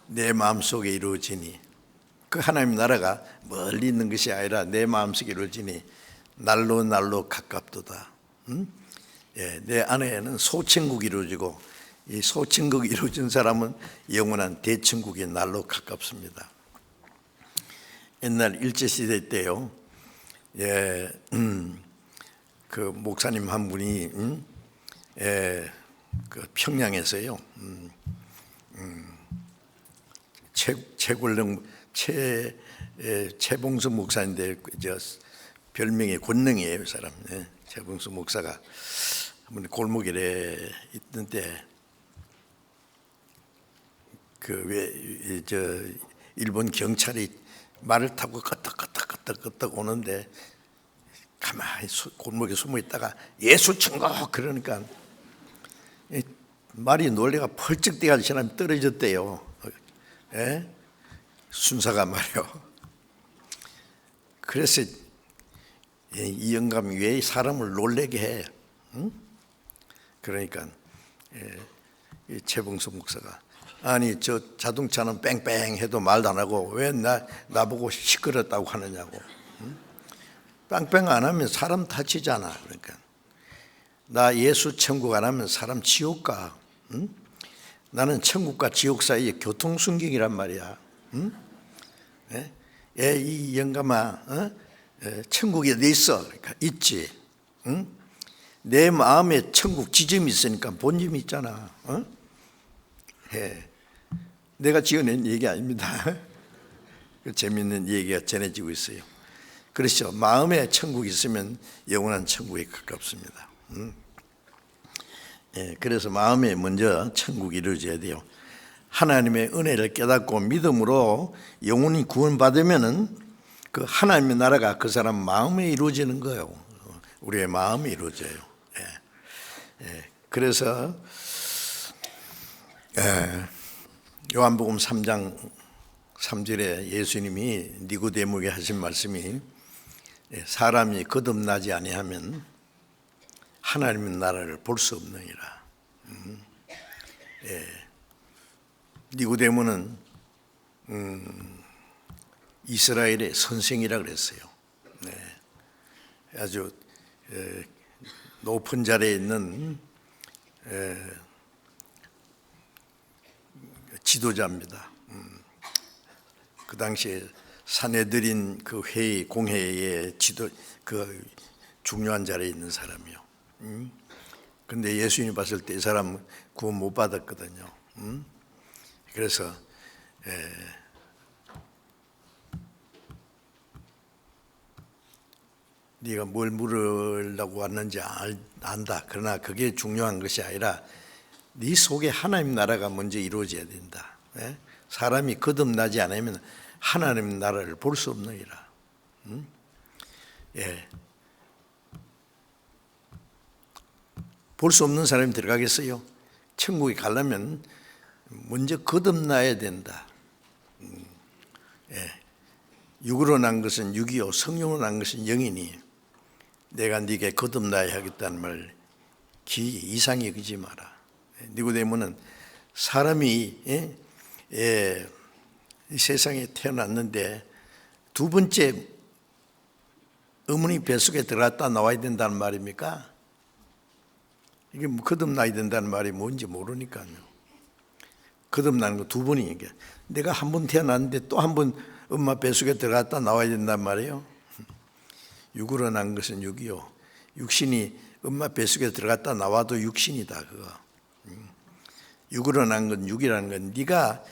내 마음속에 이루어지니, 그 하나님 나라가 멀리 있는 것이 아니라 내 마음속에 이루어지니 날로 날로 가깝도다. 내 안에는 소천국이 이루어지고 이 소천국이 이루어진 사람은 영원한 대천국이 날로 가깝습니다. 옛날 일제시대 때요, 그 목사님 한 분이 그 평양에서요, 최봉수 목사인데 별명이 권능이에요, 그 사람. 최봉수 목사가 한번 골목에 있는데 일본 경찰이 말을 타고 끄떡끄떡 오는데 가만히 골목에 숨어 있다가 예수 천국 그러니까 말이 놀래가 펄쩍 뛰어가는 사람이 떨어졌대요. 순사가 말이요. 그래서 이 영감이 왜 사람을 놀래게 해? 그러니까 이 최봉수 목사가 아니 저 자동차는 뺑뺑 해도 말도 안 하고 왜 나보고 시끄럽다고 하느냐고. 뺑뺑 안 하면 사람 다치잖아. 그러니까 나 예수 천국 안 하면 사람 지옥 가. 나는 천국과 지옥 사이에 교통순경이란 말이야. 이 영감아, 천국이 어디 있어? 그러니까 있지. 내 마음에 천국 지점이 있으니까 본점이 있잖아. 내가 지어낸 얘기 아닙니다. 재미있는 얘기가 전해지고 있어요. 그렇죠. 마음에 천국이 있으면 영원한 천국에 가깝습니다. 예, 그래서 마음에 먼저 천국이 이루어져야 돼요. 하나님의 은혜를 깨닫고 믿음으로 영혼이 구원받으면은 그 하나님의 나라가 그 사람 마음에 이루어지는 거예요. 우리의 마음에 이루어져요. 예. 예. 그래서 요한복음 3장 3절에 예수님이 니고데모에게 하신 말씀이 사람이 거듭나지 아니하면 하나님의 나라를 볼 수 없느니라. 니고데모는 이스라엘의 선생이라 그랬어요. 아주 높은 자리에 있는 지도자입니다. 그 당시에 사내들인 그 회의 공회의 그 중요한 자리에 있는 사람이요. 근데 예수님이 봤을 때 이 사람 구원 못 받았거든요. 그래서 네가 뭘 물으려고 왔는지 안다. 그러나 그게 중요한 것이 아니라 네 속에 하나님 나라가 먼저 이루어져야 된다. 사람이 거듭나지 않으면 하나님 나라를 볼 수 없느니라. 볼 수 없는 사람이 들어가겠어요? 천국에 가려면 먼저 거듭나야 된다. 육으로 난 것은 육이요 성령으로 난 것은 영이니 내가 네게 거듭나야 하겠다는 말 이상히 여기지 마라. 니고데모는 사람이 이 세상에 태어났는데 두 번째 어머니 뱃속에 들어갔다 나와야 된다는 말입니까? 이게 거듭나야 된다는 말이 뭔지 모르니까요. 거듭나는 거 두 번이 이게 내가 한 번 태어났는데 또 한 번 엄마 뱃속에 들어갔다 나와야 된단 말이에요. 육으로 난 것은 육이요 육신이 엄마 뱃속에 들어갔다 나와도 육신이다. 그거 육으로 난 건 육이라는 건 네가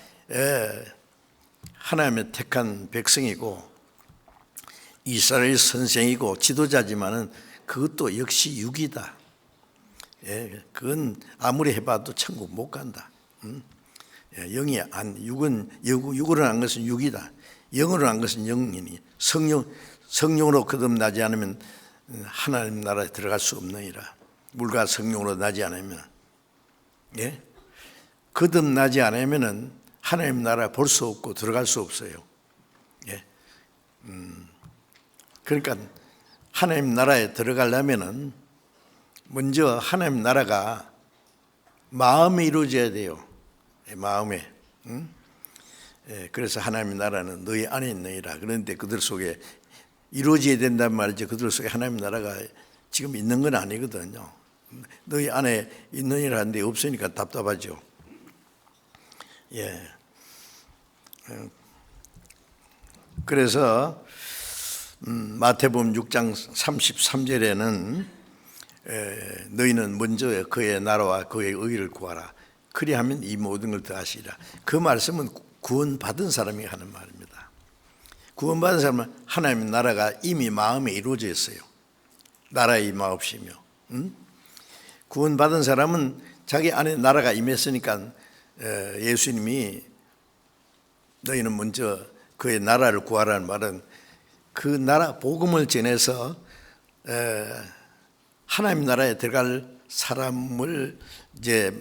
하나님의 택한 백성이고 이스라엘 선생이고 지도자지만은 그것도 역시 육이다. 그건 아무리 해봐도 천국 못 간다. 영이 육으로 난 것은 육이다. 영으로 난 것은 영이니 성령으로 거듭나지 않으면 하나님 나라에 들어갈 수 없느니라. 물과 성령으로 나지 않으면 거듭나지 않으면은 하나님 나라 볼 수 없고 들어갈 수 없어요. 그러니까 하나님 나라에 들어가려면은 먼저 하나님 나라가 마음에 이루어져야 돼요. 마음에. 그래서 하나님 나라는 너희 안에 있느니라. 그런데 그들 속에 이루어져야 된단 말이죠. 그들 속에 하나님 나라가 지금 있는 건 아니거든요. 너희 안에 있느니라 하는데 없으니까 답답하죠. 그래서 마태복음 6장 33절에는 너희는 먼저 그의 나라와 그의 의를 구하라. 그리하면 이 모든 걸 더하시리라. 그 말씀은 구원받은 사람이 하는 말입니다. 구원받은 사람은 하나님의 나라가 이미 마음에 이루어져 있어요. 나라에 임하옵시며. 구원받은 사람은 자기 안에 나라가 임했으니까 예수님이 너희는 먼저 그의 나라를 구하라는 말은 그 나라 복음을 전해서 하나님 나라에 들어갈 사람을 이제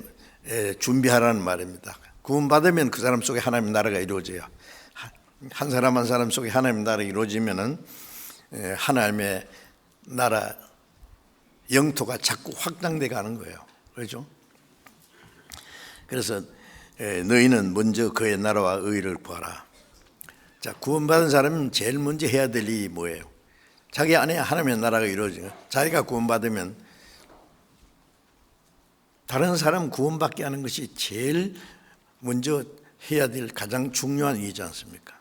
준비하라는 말입니다. 구원받으면 그 사람 속에 하나님 나라가 이루어져요. 한 사람 한 사람 속에 하나님 나라가 이루어지면은 하나님의 나라 영토가 자꾸 확장돼 가는 거예요. 그렇죠? 그래서 너희는 먼저 그의 나라와 의를 구하라. 자, 구원받은 사람은 제일 먼저 해야 될 일이 뭐예요? 자기 안에 하나님의 나라가 이루어지고 자기가 구원받으면 다른 사람 구원받게 하는 것이 제일 먼저 해야 될 가장 중요한 일이지 않습니까?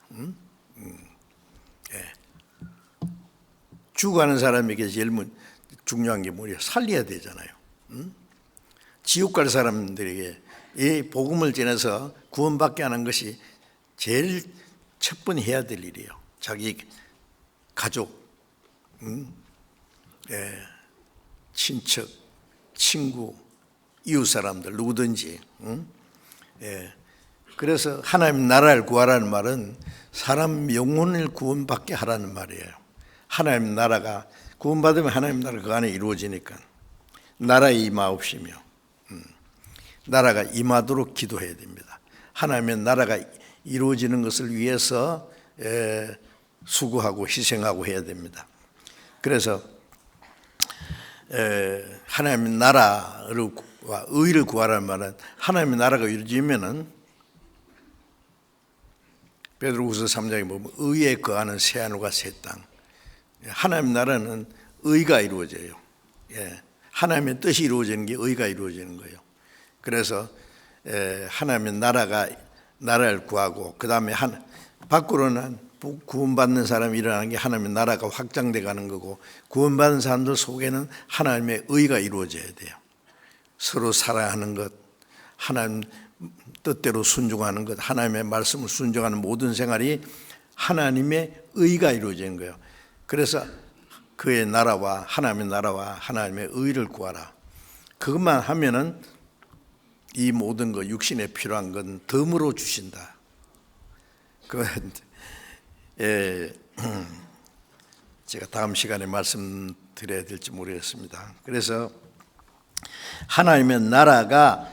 죽어가는 사람에게 제일 중요한 게 뭐예요? 살려야 되잖아요. 지옥 갈 사람들에게 이 복음을 전해서 구원받게 하는 것이 제일 첫 번째 해야 될 일이에요. 자기 가족, 친척, 친구, 이웃 사람들 누구든지. 그래서 하나님 나라를 구하라는 말은 사람 영혼을 구원받게 하라는 말이에요. 하나님 나라가 구원받으면 하나님 나라 그 안에 이루어지니까 나라에 임하옵시며 나라가 임하도록 기도해야 됩니다. 하나님의 나라가 이루어지는 것을 위해서 수고하고 희생하고 해야 됩니다. 그래서 하나님의 나라와 의를 구하라는 말은 하나님의 나라가 이루어지면은 베드로후서 3장에 보면 의에 거하는 새 하늘과 새 땅. 하나님 나라는 의가 이루어져요. 하나님의 뜻이 이루어지는 게 의가 이루어지는 거예요. 그래서 하나님의 나라를 구하고 그 다음에 밖으로는 구원받는 사람이 일어나는 게 하나님의 나라가 확장돼 가는 거고 구원받은 사람들 속에는 하나님의 의가 이루어져야 돼요. 서로 사랑하는 것, 하나님 뜻대로 순종하는 것, 하나님의 말씀을 순종하는 모든 생활이 하나님의 의가 이루어지는 거예요. 그래서 그의 나라와 하나님의 의를 구하라. 그것만 하면은 이 모든 것 육신에 필요한 건 덤으로 주신다. 제가 다음 시간에 말씀드려야 될지 모르겠습니다. 그래서 하나님의 나라가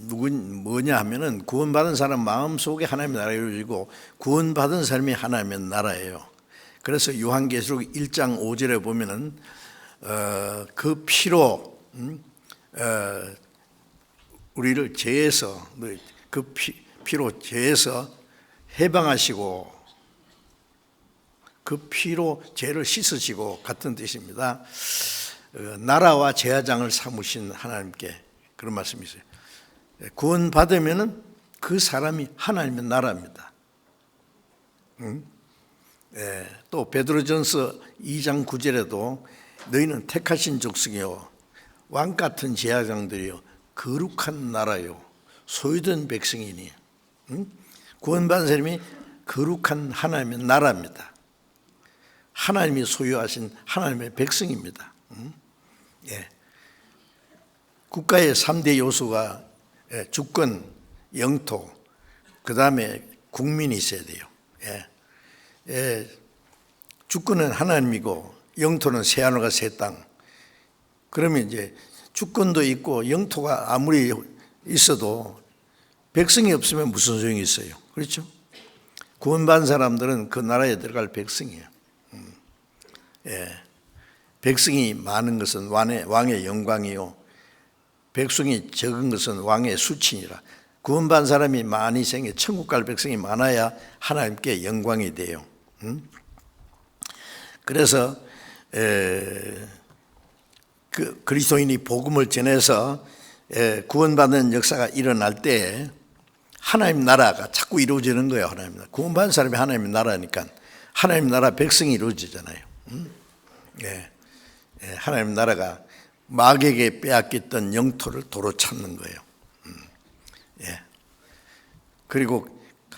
뭐냐 하면은 구원받은 사람 마음속에 하나님의 나라가 이루어지고 구원받은 사람이 하나님의 나라예요. 그래서 요한계시록 1장 5절에 보면은 그 피로 우리를 죄에서 그 피로 죄에서 해방하시고 그 피로 죄를 씻으시고 같은 뜻입니다. 나라와 제사장을 삼으신 하나님께 그런 말씀이 있어요. 구원받으면은 그 사람이 하나님의 나라입니다. 또 베드로전서 2장 9절에도 너희는 택하신 족속이요 왕 같은 제사장들이요 거룩한 나라요 소유된 백성이니. 구원받은 사람이 거룩한 하나님의 나라입니다. 하나님이 소유하신 하나님의 백성입니다. 국가의 3대 요소가 주권, 영토, 그 다음에 국민이 있어야 돼요. 주권은 하나님이고 영토는 새 하늘과 새 땅. 그러면 이제 주권도 있고 영토가 아무리 있어도 백성이 없으면 무슨 소용이 있어요? 그렇죠? 구원받은 사람들은 그 나라에 들어갈 백성이에요. 백성이 많은 것은 왕의 영광이요 백성이 적은 것은 왕의 수치니라. 구원받은 사람이 많이 생겨 천국 갈 백성이 많아야 하나님께 영광이 돼요. 그래서 그 그리스도인이 복음을 전해서 구원받는 역사가 일어날 때 하나님 나라가 자꾸 이루어지는 거예요. 하나님 나라. 구원받은 사람이 하나님 나라니까 하나님 나라 백성이 이루어지잖아요. 하나님 나라가 마귀에게 빼앗겼던 영토를 도로 찾는 거예요. 그리고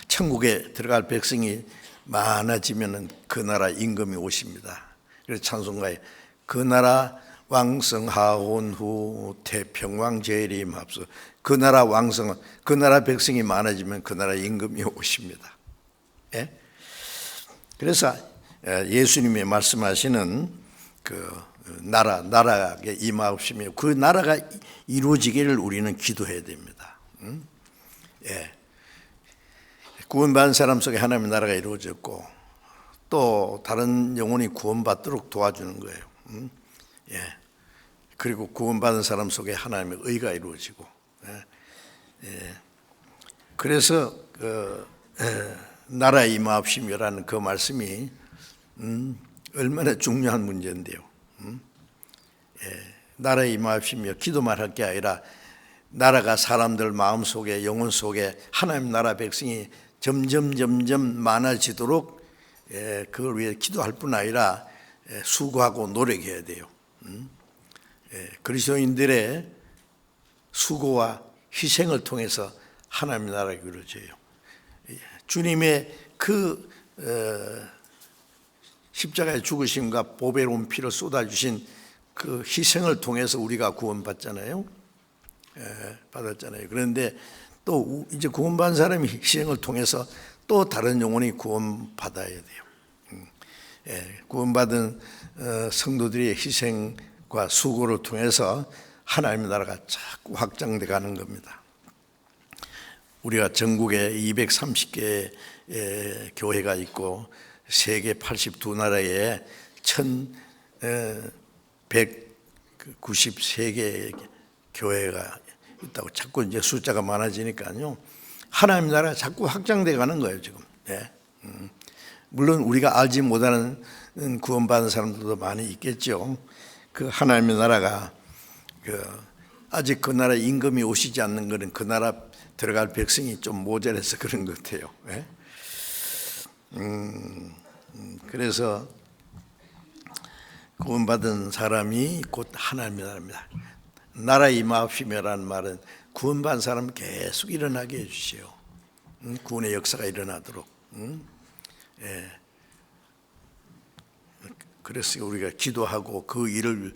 천국에 들어갈 백성이 많아지면은 그 나라 임금이 오십니다. 그래서 찬송가에 그 나라 왕성하온후 태평왕 재림합소. 그 나라 그 나라 백성이 많아지면 그 나라 임금이 오십니다. 그래서 예수님이 말씀하시는 그 나라에 임하옵시며 그 나라가 이루어지기를 우리는 기도해야 됩니다. 구원받은 사람 속에 하나님의 나라가 이루어졌고 또 다른 영혼이 구원받도록 도와주는 거예요. 그리고 구원받은 사람 속에 하나님의 의가 이루어지고 그래서 나라에 임하옵시며라는 그 말씀이 얼마나 중요한 문제인데요. 나라에 임하옵시며 기도만 할 게 아니라 나라가 사람들 마음속에 영혼 속에 하나님 나라 백성이 점점 많아지도록 그걸 위해 기도할 뿐 아니라 수고하고 노력해야 돼요. 그리스도인들의 수고와 희생을 통해서 하나님의 나라가 이루어져요. 주님의 그 십자가의 죽으심과 보배로운 피를 쏟아주신 그 희생을 통해서 우리가 구원받잖아요. 받았잖아요. 그런데 또 이제 구원받은 사람이 희생을 통해서 또 다른 영혼이 구원받아야 돼요. 구원받은 성도들의 희생과 수고를 통해서 하나님의 나라가 자꾸 확장돼 가는 겁니다. 우리가 전국에 230개의 교회가 있고 세계 82나라에 1193개의 교회가 있다고. 자꾸 이제 숫자가 많아지니까요. 하나님 나라가 자꾸 확장돼 가는 거예요, 지금. 물론 우리가 알지 못하는 구원받은 사람들도 많이 있겠죠. 그 하나님의 나라가 아직 그 나라 임금이 오시지 않는 것은 그 나라 들어갈 백성이 좀 모자라서 그런 것 같아요. 그래서 구원받은 사람이 곧 하나님의 나라입니다. 나라 임하시며라는 말은 구원받은 사람은 계속 일어나게 해주시오. 구원의 역사가 일어나도록. 그래서 우리가 기도하고 그 일을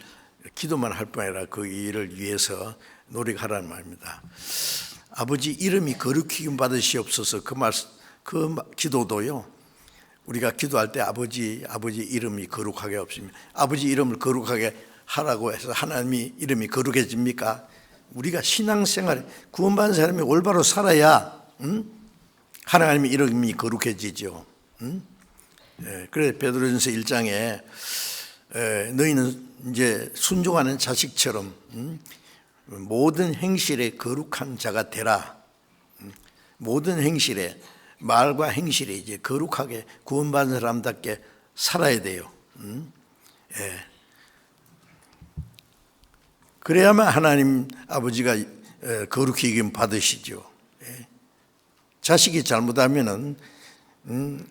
기도만 할 뿐 아니라 그 일을 위해서 노력하라는 말입니다. 아버지 이름이 거룩히 받으시옵소서. 그 기도도요. 우리가 기도할 때 아버지 이름이 거룩하게 없습니다. 아버지 이름을 거룩하게 하라고 해서 하나님이 이름이 거룩해집니까? 우리가 신앙생활 구원받은 사람이 올바로 살아야 하나님의 이름이 거룩해지죠. 그래 베드로전서 1장에 너희는 이제 순종하는 자식처럼 모든 행실에 거룩한 자가 되라. 모든 행실에 말과 행실에 이제 거룩하게 구원받은 사람답게 살아야 돼요. 그래야만 하나님 아버지가 거룩히 여김 받으시죠. 자식이 잘못하면은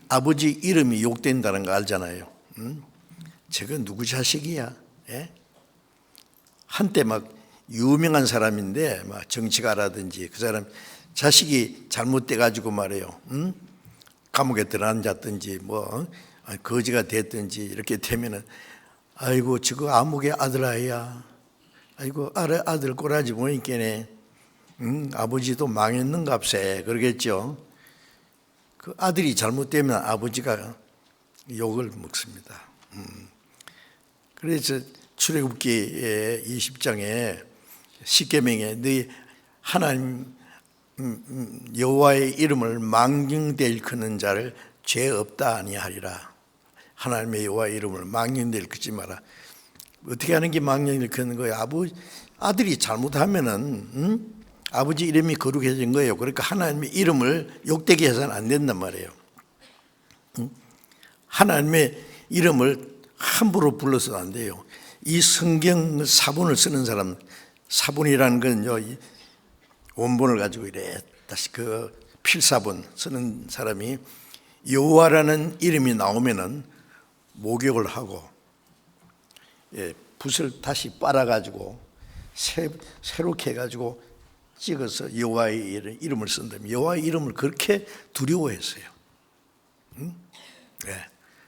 아버지 이름이 욕된다는 거 알잖아요. 저거 누구 자식이야? 한때 막 유명한 사람인데 막 정치가라든지 그 사람 자식이 잘못돼 가지고 말해요. 감옥에 들어앉았든지 뭐 거지가 됐든지 이렇게 되면은 아이고 저거 아무개 아들아이야. 아이고 아들 꼬라지 보니까네. 아버지도 망했는갑세 그러겠죠. 그 아들이 잘못되면 아버지가 욕을 먹습니다. 그래서 출애굽기 20장에 십계명에 너희 하나님 여호와의 이름을 망령되 일컫는 자를 죄 없다 아니하리라. 하나님의 여호와의 이름을 망령되 일컫지 마라. 어떻게 하는 게 망령되 일컫는 거예요? 아들이 잘못하면은 아버지 이름이 거룩해진 거예요. 그러니까 하나님의 이름을 욕되게 해서는 안 된단 말이에요. 하나님의 이름을 함부로 불러서는 안 돼요. 이 성경 사본을 쓰는 사람, 사본이라는 건요, 원본을 가지고 이래 다시 그 필사본 쓰는 사람이 여호와라는 이름이 나오면은 목욕을 하고 붓을 다시 빨아가지고 새롭게 해가지고 찍어서 여호와의 이름을 쓴다면 여호와의 이름을 그렇게 두려워했어요.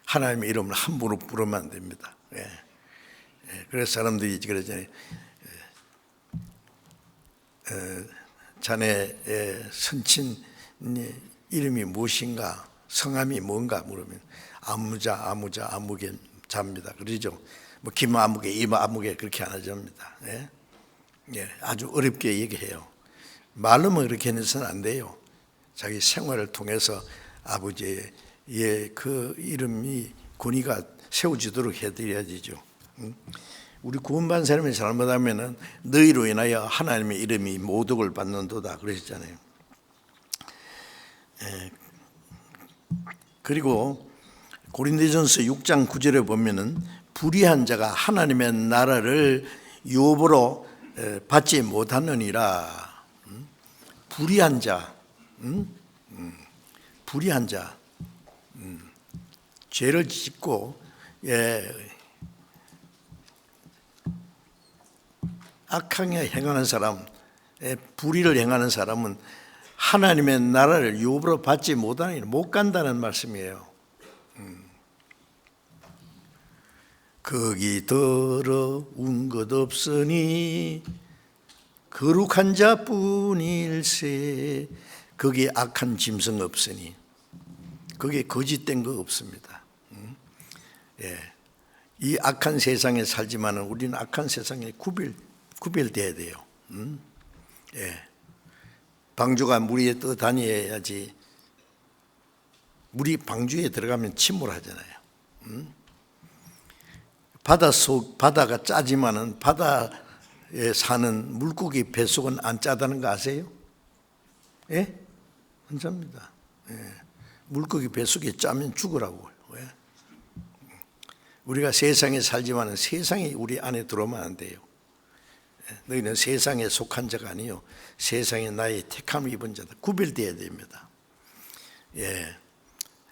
하나님의 이름을 함부로 부르면 안 됩니다. 그래서 사람들이 그러잖아요. 자네의 선친 이름이 무엇인가, 성함이 뭔가 물으면 아무개 자입니다. 그러죠. 뭐 김아무개, 이아무개 그렇게 안 하십니다. 아주 어렵게 얘기해요. 말로만 그렇게 해서는 안 돼요. 자기 생활을 통해서 아버지의 그 이름이 권위가 세워지도록 해드려야죠. 우리 구원받은 사람이 잘못하면은 너희로 인하여 하나님의 이름이 모독을 받는도다 그러셨잖아요. 그리고 고린도전서 6장 9절에 보면은 불의한 자가 하나님의 나라를 유업으로 받지 못하느니라. 불의한 자, 불의한 자, 죄를 짓고 악하게 행하는 사람, 불의를 행하는 사람은 하나님의 나라를 유업으로 받지 못하니 못 간다는 말씀이에요. 거기 더러운 것 없으니 거룩한 자뿐일세. 거기에 악한 짐승 없으니, 거기에 거짓된 거 없습니다. 이 악한 세상에 살지만은 우리는 악한 세상에 구별돼야 돼요. 방주가 물 위에 떠다녀야지, 물이 방주에 들어가면 침몰하잖아요. 바다가 짜지만은 바다에 사는 물고기 뱃속은 안 짜다는 거 아세요? 예? 안 짭니다. 물고기 뱃속에 짜면 죽으라고. 왜? 우리가 세상에 살지만은 세상이 우리 안에 들어오면 안 돼요. 너희는 세상에 속한 자가 아니요 세상에 나의 택함을 입은 자다. 구별되어야 됩니다.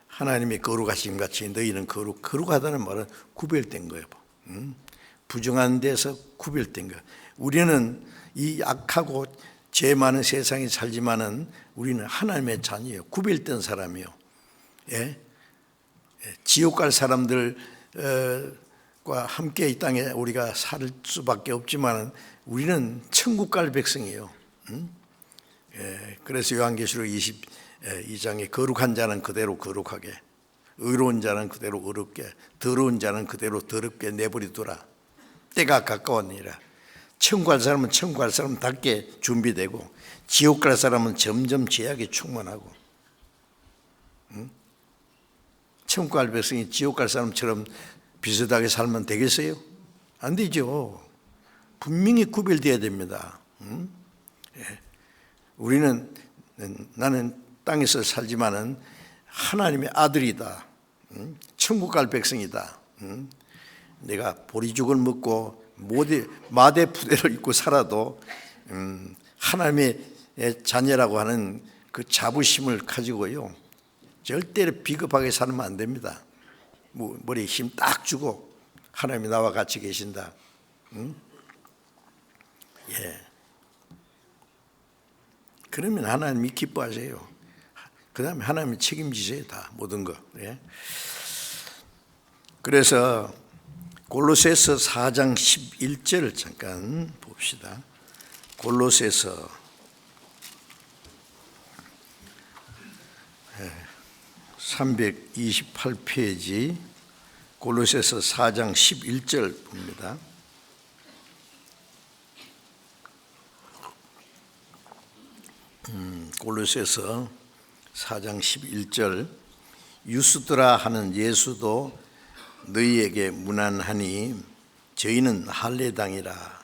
하나님의 거룩하심 같이 너희는 거룩하다는 말은 구별된 거예요. 부정한 데서 구별된 거예요. 우리는 이 악하고 죄 많은 세상에 살지만은 우리는 하나님의 자녀예요. 구별된 사람이요. 지옥 갈 사람들과 함께 이 땅에 우리가 살 수밖에 없지만 우리는 천국 갈 백성이에요. 그래서 요한계시록 22장에 거룩한 자는 그대로 거룩하게, 의로운 자는 그대로 의롭게, 더러운 자는 그대로 더럽게 내버리두라. 때가 가까웠느니라. 천국 갈 사람은 천국 갈 사람답게 준비되고, 지옥 갈 사람은 점점 죄악에 충만하고. 천국 갈 백성이 지옥 갈 사람처럼 비슷하게 살면 되겠어요? 안 되죠. 분명히 구별되어야 됩니다. 우리는, 나는 땅에서 살지만은 하나님의 아들이다. 천국 갈 백성이다. 내가 보리죽을 먹고 마대 부대를 입고 살아도 하나님의 자녀라고 하는 그 자부심을 가지고요, 절대로 비겁하게 살면 안 됩니다. 머리에 힘 딱 주고 하나님이 나와 같이 계신다. 그러면 하나님이 기뻐하세요. 그 다음에 하나님이 책임지세요. 다 모든 거. 그래서 골로새서 4장 11절을 잠깐 봅시다. 골로새서 328페이지 골로새서 4장 11절 봅니다. 골로새서 4장 11절. 유스드라 하는 예수도 너희에게 문안하니 저희는 할례당이라.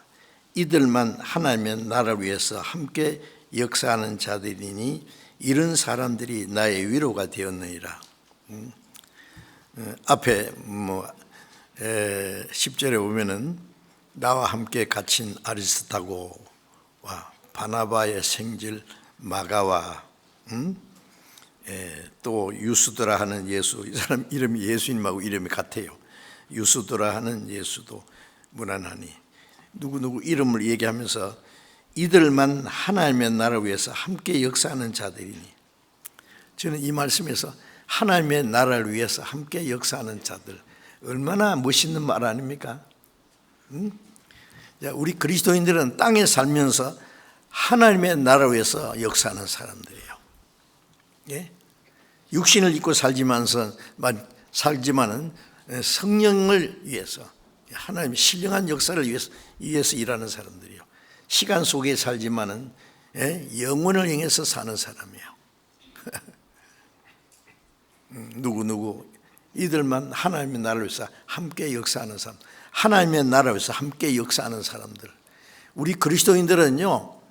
이들만 하나님의 나라를 위해서 함께 역사하는 자들이니 이런 사람들이 나의 위로가 되었느니라. 앞에 10절에 보면은 나와 함께 갇힌 아리스타고와 바나바의 생질 마가와 또 유스드라 하는 예수, 이 사람 이름이 예수님하고 이름이 같아요. 유스드라 하는 예수도 문안하니, 누구 이름을 얘기하면서 이들만 하나님의 나라를 위해서 함께 역사하는 자들이니, 저는 이 말씀에서 하나님의 나라를 위해서 함께 역사하는 자들, 얼마나 멋있는 말 아닙니까? 우리 그리스도인들은 땅에 살면서 하나님의 나라를 위해서 역사하는 사람들이에요. 육신을 입고 살지만은 성령을 위해서, 하나님의 신령한 역사를 위해서 일하는 사람들이에요. 시간 속에 살지만은 영혼을 향해서 사는 사람이에요. 누구 이들만 하나님의 나라를 위해서 함께 역사하는 사람, 하나님의 나라를 위해서 함께 역사하는 사람들. 우리 그리스도인들은요,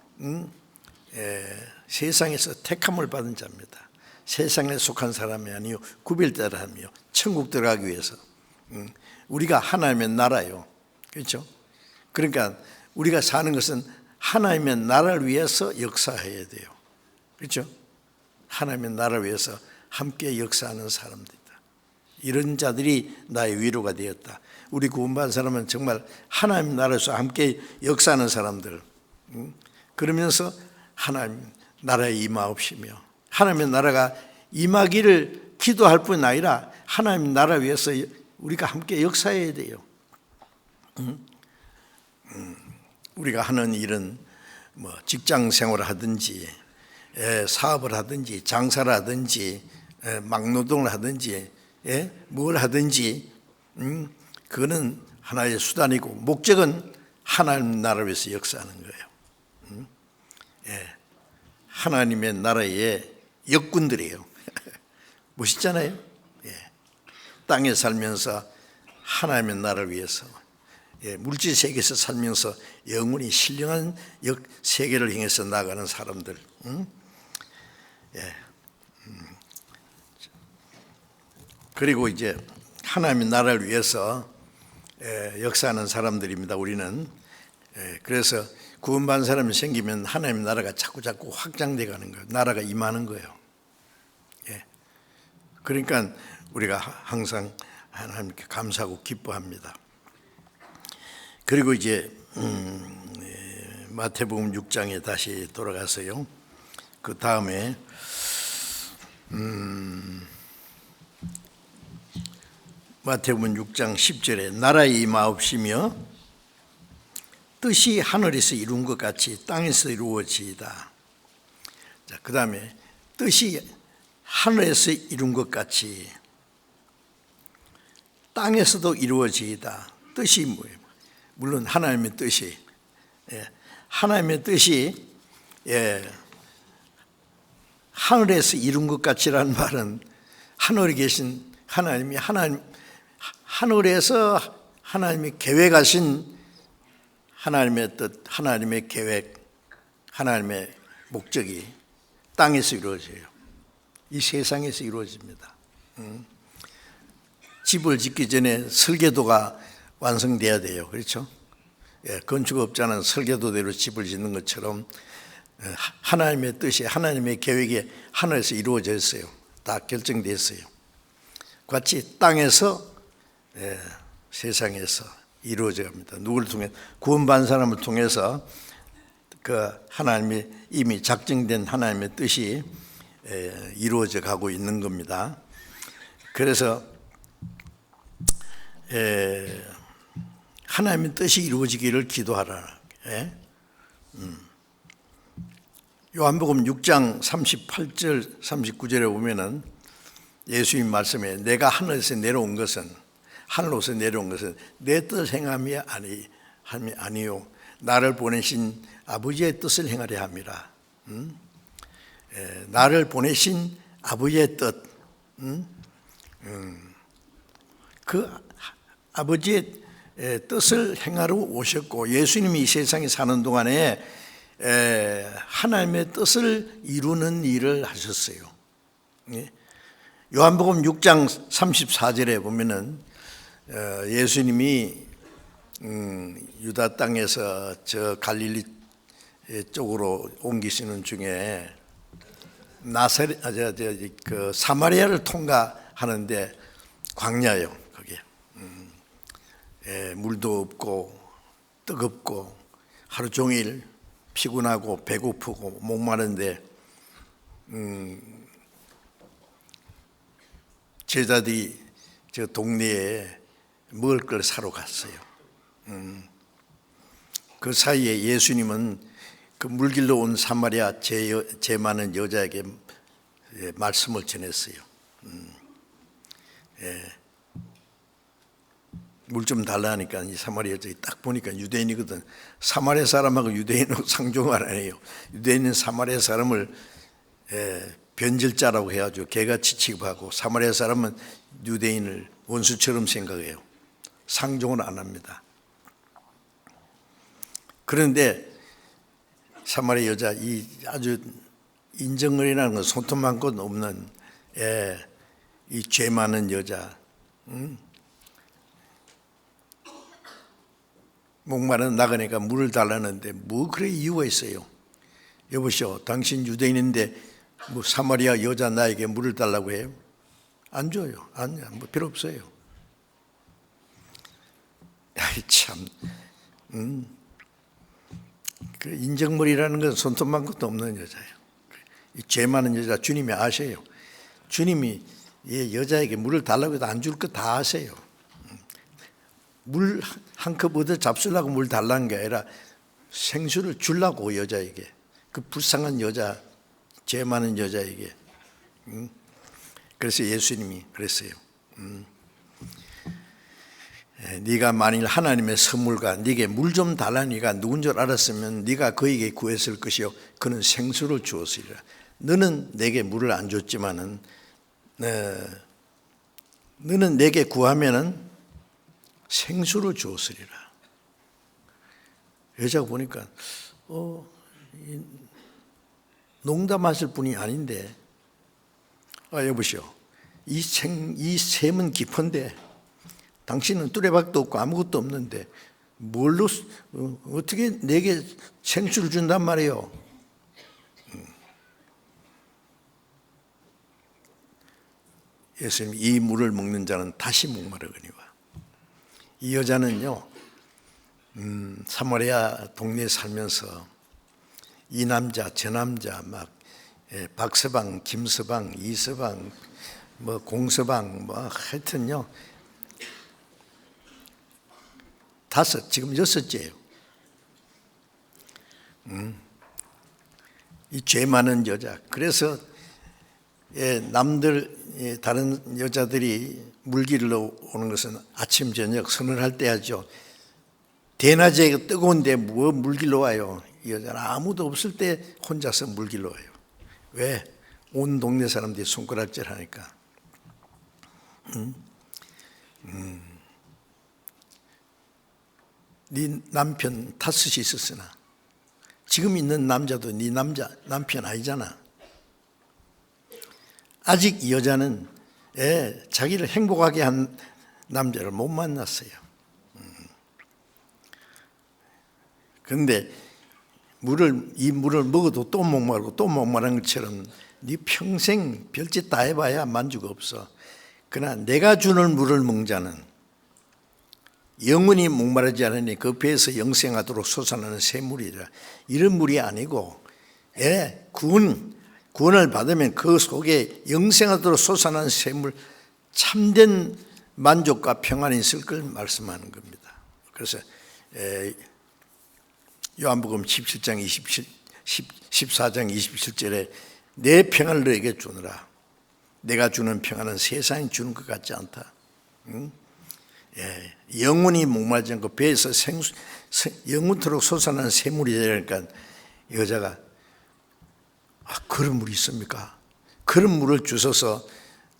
세상에서 택함을 받은 자입니다. 세상에 속한 사람이 아니요 구별되라며 천국 들어가기 위해서. 우리가 하나님의 나라요, 그렇죠? 그러니까 우리가 사는 것은 하나님의 나라를 위해서 역사해야 돼요, 그렇죠? 하나님의 나라를 위해서 함께 역사하는 사람들이다. 이런 자들이 나의 위로가 되었다. 우리 구원받은 사람은 정말 하나님 나라에서 함께 역사하는 사람들, 그러면서 하나님 나라에 임하옵시며, 하나님의 나라가 임하기를 기도할 뿐 아니라 하나님 나라 위해서 우리가 함께 역사해야 돼요. 우리가 하는 일은 뭐 직장 생활을 하든지 사업을 하든지 장사를 하든지 막노동을 하든지 뭘 하든지 그거는 하나의 수단이고 목적은 하나님 나라를 위해서 역사하는 거예요. 하나님의 나라의 역군들이에요. 멋있잖아요. 땅에 살면서 하나님의 나라를 위해서 물질 세계에서 살면서 영원히 신령한 세계를 향해서 나가는 사람들. 그리고 이제 하나님의 나라를 위해서 역사하는 사람들입니다. 우리는 그래서 구원받은 사람이 생기면 하나님의 나라가 자꾸 확장돼 가는 거예요. 나라가 임하는 거예요. 그러니까 우리가 항상 하나님께 감사하고 기뻐합니다. 그리고 이제 마태복음 6장에 다시 돌아가서요. 그 다음에 마태복음 6장 10절에 나라의 임하옵시며 뜻이 하늘에서 이룬 것 같이 땅에서 이루어지이다. 자, 그 다음에 뜻이 하늘에서 이룬 것 같이 땅에서도 이루어지이다. 뜻이 뭐예요? 물론 하나님의 뜻이 하나님의 뜻이 하늘에서 이룬 것 같이라는 말은 하늘에 계신 하나님이 하늘에서 하나님이 계획하신 하나님의 뜻, 하나님의 계획, 하나님의 목적이 땅에서 이루어져요. 이 세상에서 이루어집니다. 집을 짓기 전에 설계도가 완성돼야 돼요. 그렇죠? 건축업자는 설계도대로 집을 짓는 것처럼 하나님의 뜻이 하나님의 계획이 하늘에서 이루어져 있어요. 다 결정됐어요. 같이 땅에서 세상에서 이루어져 갑니다. 누구를 통해? 구원받은 사람을 통해서 그 하나님이 이미 작정된 하나님의 뜻이 이루어져 가고 있는 겁니다. 그래서 하나님의 뜻이 이루어지기를 기도하라. 요한복음 6장 38절 39절에 보면은 예수님 말씀에 내가 하늘로서 내려온 것은 내 뜻을 행함이 아니요 나를 보내신 아버지의 뜻을 행하려 함이라. 나를 보내신 아버지의 뜻, 그 아버지의 뜻을 행하러 오셨고 예수님이 이 세상에 사는 동안에 하나님의 뜻을 이루는 일을 하셨어요. 요한복음 6장 34절에 보면은 예수님이 유다 땅에서 저 갈릴리 쪽으로 옮기시는 중에 그 사마리아를 통과하는데 광야요. 거기에 물도 없고 뜨겁고 하루 종일 피곤하고 배고프고 목마른데 제자들이 저 동네에 먹을 걸 사러 갔어요. 그 사이에 예수님은 그 물길로 온 사마리아 죄 많은 여자에게 말씀을 전했어요. 물 좀 달라니까 이 사마리아 여자가 딱 보니까 유대인이거든. 사마리아 사람하고 유대인하고 상종을 안 해요. 유대인은 사마리아 사람을 변질자라고 해가지고 개같이 취급하고 사마리아 사람은 유대인을 원수처럼 생각해요. 상종을 안 합니다. 그런데 사마리아 여자 이 아주 인정을이라는 건 손톱만 것 없는 이 죄 많은 여자, 목마른 나가니까 물을 달라는데 뭐 그래 이유가 있어요. 여보시오, 당신 유대인인데 뭐 사마리아 여자 나에게 물을 달라고 해요? 안 줘요. 뭐 필요 없어요. 아이 참, 그 인정머리라는 건 손톱만 것도 없는 여자예요. 이 죄 많은 여자 주님이 아세요. 주님이 이 여자에게 물을 달라고 해도 안 줄 거 다 아세요. 물 한 컵 얻어 잡수려고 물 달라는 게 아니라 생수를 주려고 여자에게, 그 불쌍한 여자, 죄 많은 여자에게. 그래서 예수님이 그랬어요. 네가 만일 하나님의 선물과 네게 물 좀 달라니가 누군 줄 알았으면 네가 그에게 구했을 것이요 그는 생수를 주었으리라. 너는 내게 물을 안 줬지만은 너는 내게 구하면은 생수를 주었으리라. 여자가 보니까 농담하실 분이 아닌데, 여보시오, 이 샘은 깊은데 당신은 뚜레박도 없고 아무것도 없는데 뭘로 어떻게 내게 생수를 준단 말이에요? 예수님, 이 물을 먹는 자는 다시 목마르거니와. 이 여자는요, 사마리아 동네에 살면서 이 남자 저 남자 막 박서방, 김서방, 이서방, 뭐 공서방, 뭐 하여튼요, 지금 6째예요. 이 죄 많은 여자. 그래서 남들, 다른 여자들이 물길로 오는 것은 아침 저녁 선언할 때 하죠. 대낮에 뜨거운데 뭐 물길로 와요? 이 여자는 아무도 없을 때 혼자서 물길로 와요. 왜? 온 동네 사람들이 손가락질 하니까. 네 남편 5이 있었으나 지금 있는 남자도 네 남편 아니잖아. 아직 이 여자는 자기를 행복하게 한 남자를 못 만났어요. 그런데 이 물을 먹어도 또 목마르고 또 목마른 것처럼 네 평생 별짓 다 해봐야 만족 없어. 그러나 내가 주는 물을 먹는 자는 영원히 목마르지 않으니 그 배에서 영생하도록 솟아나는 샘물이라. 이런 물이 아니고 구원을 받으면 그 속에 영생하도록 솟아나는 샘물, 참된 만족과 평안이 있을 걸 말씀하는 겁니다. 그래서 요한복음 17장 14장 27절에 내 평안을 너에게 주느라. 내가 주는 평안은 세상이 주는 것 같지 않다. 영원히 목마르지 않고 배에서 영원토록 솟아나는 샘물이 되니까 여자가 그런 물이 있습니까? 그런 물을 주셔서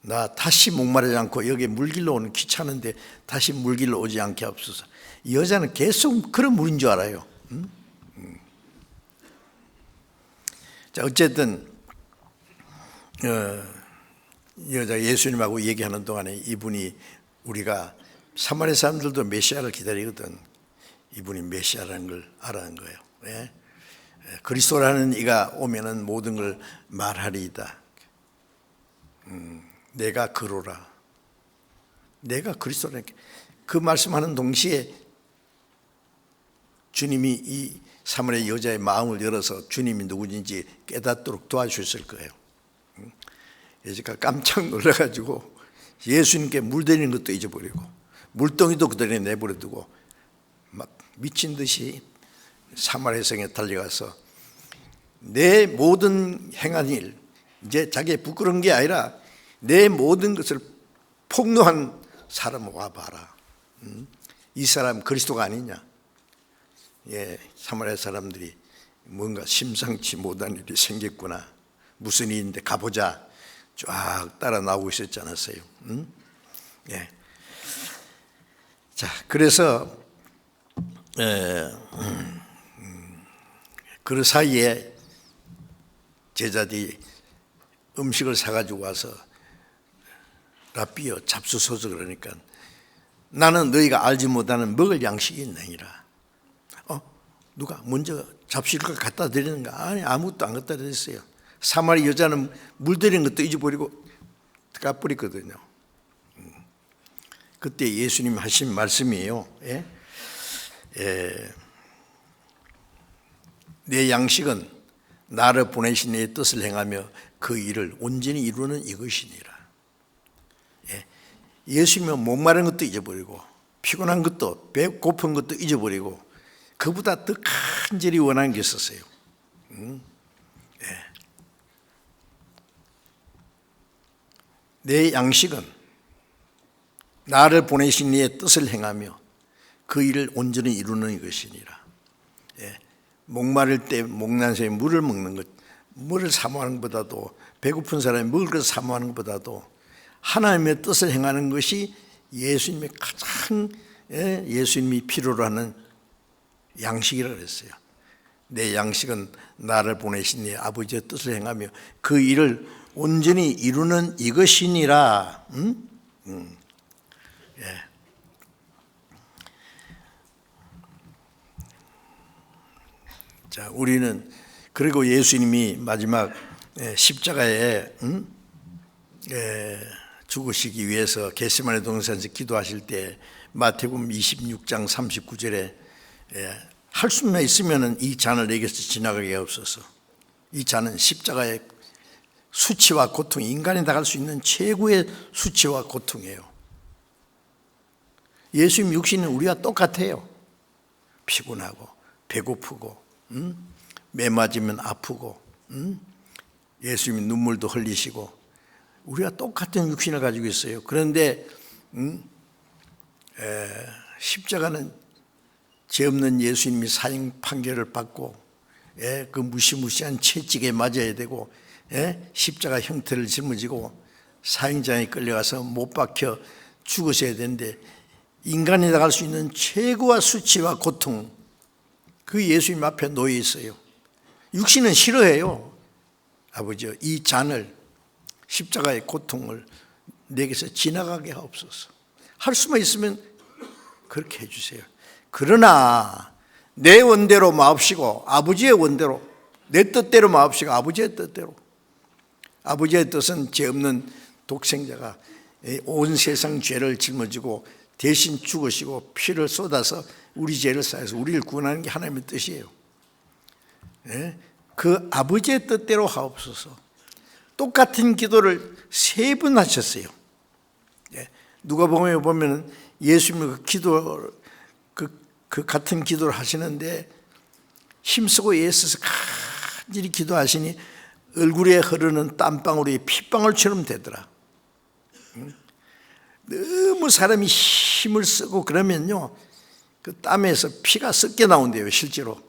나 다시 목마르지 않고 여기 물길로 오는 귀찮은데 다시 물길로 오지 않게 하옵소서. 이 여자는 계속 그런 물인 줄 알아요. 자, 어쨌든 여자 예수님하고 얘기하는 동안에 이분이, 우리가 사마리아 사람들도 메시아를 기다리거든. 이분이 메시아라는 걸 알아는 거예요. 왜? 그리스도라는 이가 오면은 모든 걸 말하리이다. 내가 그로라. 내가 그리스도라. 그 말씀하는 동시에 주님이 이 사마리아 여자의 마음을 열어서 주님이 누구인지 깨닫도록 도와주셨을 거예요. 여자가 깜짝 놀라가지고 예수님께 물 드리는 것도 잊어버리고 물동이도 그들에 내버려두고 막 미친 듯이 사마리아 성에 달려가서 내 모든 행한 일, 이제 자기의 부끄러운 게 아니라 내 모든 것을 폭로한 사람 와봐라. 이 사람 그리스도가 아니냐. 사마리아 사람들이 뭔가 심상치 못한 일이 생겼구나. 무슨 일인데 가보자. 쫙 따라 나오고 있었지 않았어요? 자, 그래서 그 사이에 제자들이 음식을 사가지고 와서 라삐여 잡수소서 그러니까 나는 너희가 알지 못하는 먹을 양식이 있느니라. 누가 먼저 잡수를 갖다 드리는가? 아니, 아무것도 안 갖다 드렸어요. 사마리 여자는 물 드리는 것도 잊어버리고 까뿌리거든요. 그때 예수님 하신 말씀이에요. 내 양식은 나를 보내신 이의 뜻을 행하며 그 일을 온전히 이루는 이것이니라. 예수님은 목마른 것도 잊어버리고 피곤한 것도 배고픈 것도 잊어버리고 그보다 더 간절히 원하는 게 있었어요. 내 양식은 나를 보내신 이의 뜻을 행하며 그 일을 온전히 이루는 것이니라. 목마를 때 목난새에 물을 먹는 것, 물을 사모하는 것보다도, 배고픈 사람이 먹을 것을 사모하는 것보다도 하나님의 뜻을 행하는 것이 예수님의 가장 예수님이 필요로 하는 양식이라고 그랬어요. 내 양식은 나를 보내신 네 아버지의 뜻을 행하며 그 일을 온전히 이루는 이것이니라. 자, 우리는 그리고 예수님이 마지막 십자가에 죽으시기 위해서 겟세마네 동산에서 기도하실 때 마태복음 26장 39절에 할 수만 있으면 이 잔을 내게서 지나가게 없어서, 이 잔은 십자가의 수치와 고통, 인간이 당할 수 있는 최고의 수치와 고통이에요. 예수님 육신은 우리와 똑같아요. 피곤하고 배고프고 매 맞으면 아프고 예수님이 눈물도 흘리시고 우리가 똑같은 육신을 가지고 있어요. 그런데 십자가는 죄 없는 예수님이 사형 판결을 받고 그 무시무시한 채찍에 맞아야 되고 십자가 형태를 짊어지고 사형장에 끌려가서 못 박혀 죽으셔야 되는데 인간이 당할 수 있는 최고와 수치와 고통, 그 예수님 앞에 놓여 있어요. 육신은 싫어해요. 아버지요, 이 잔을, 십자가의 고통을 내게서 지나가게 하옵소서. 할 수만 있으면 그렇게 해주세요. 그러나 내 원대로 마옵시고 아버지의 원대로, 내 뜻대로 마옵시고 아버지의 뜻대로. 아버지의 뜻은 죄 없는 독생자가 온 세상 죄를 짊어지고 대신 죽으시고 피를 쏟아서 우리 죄를 사해서 우리를 구원하는 게 하나님의 뜻이에요. 그 아버지의 뜻대로 하옵소서. 똑같은 기도를 3번 하셨어요. 누가복음에 보면 예수님이 그 기도, 그 같은 기도를 하시는데 힘쓰고 애써서 간절히 기도하시니 얼굴에 흐르는 땀방울이 핏방울처럼 되더라. 너무 사람이 힘을 쓰고 그러면요, 그 땀에서 피가 섞여 나온대요, 실제로.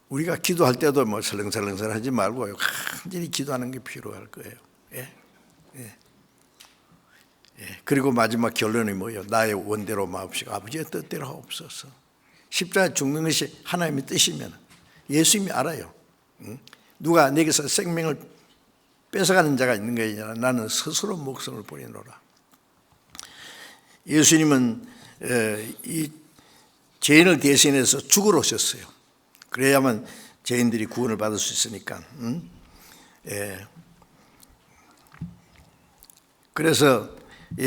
우리가 기도할 때도 뭐 설렁설렁 하지 말고 간절히 기도하는 게 필요할 거예요. 그리고 마지막 결론이 뭐예요? 나의 원대로 마옵시고 아버지의 뜻대로 하옵소서. 십자가에 죽는 것이 하나님의 뜻이면 예수님이 알아요. 누가 내게서 생명을 뺏어가는 자가 있는 게 아니라 나는 스스로 목숨을 버리노라. 예수님은 이 죄인을 대신해서 죽으러 오셨어요. 그래야만 죄인들이 구원을 받을 수 있으니까. 그래서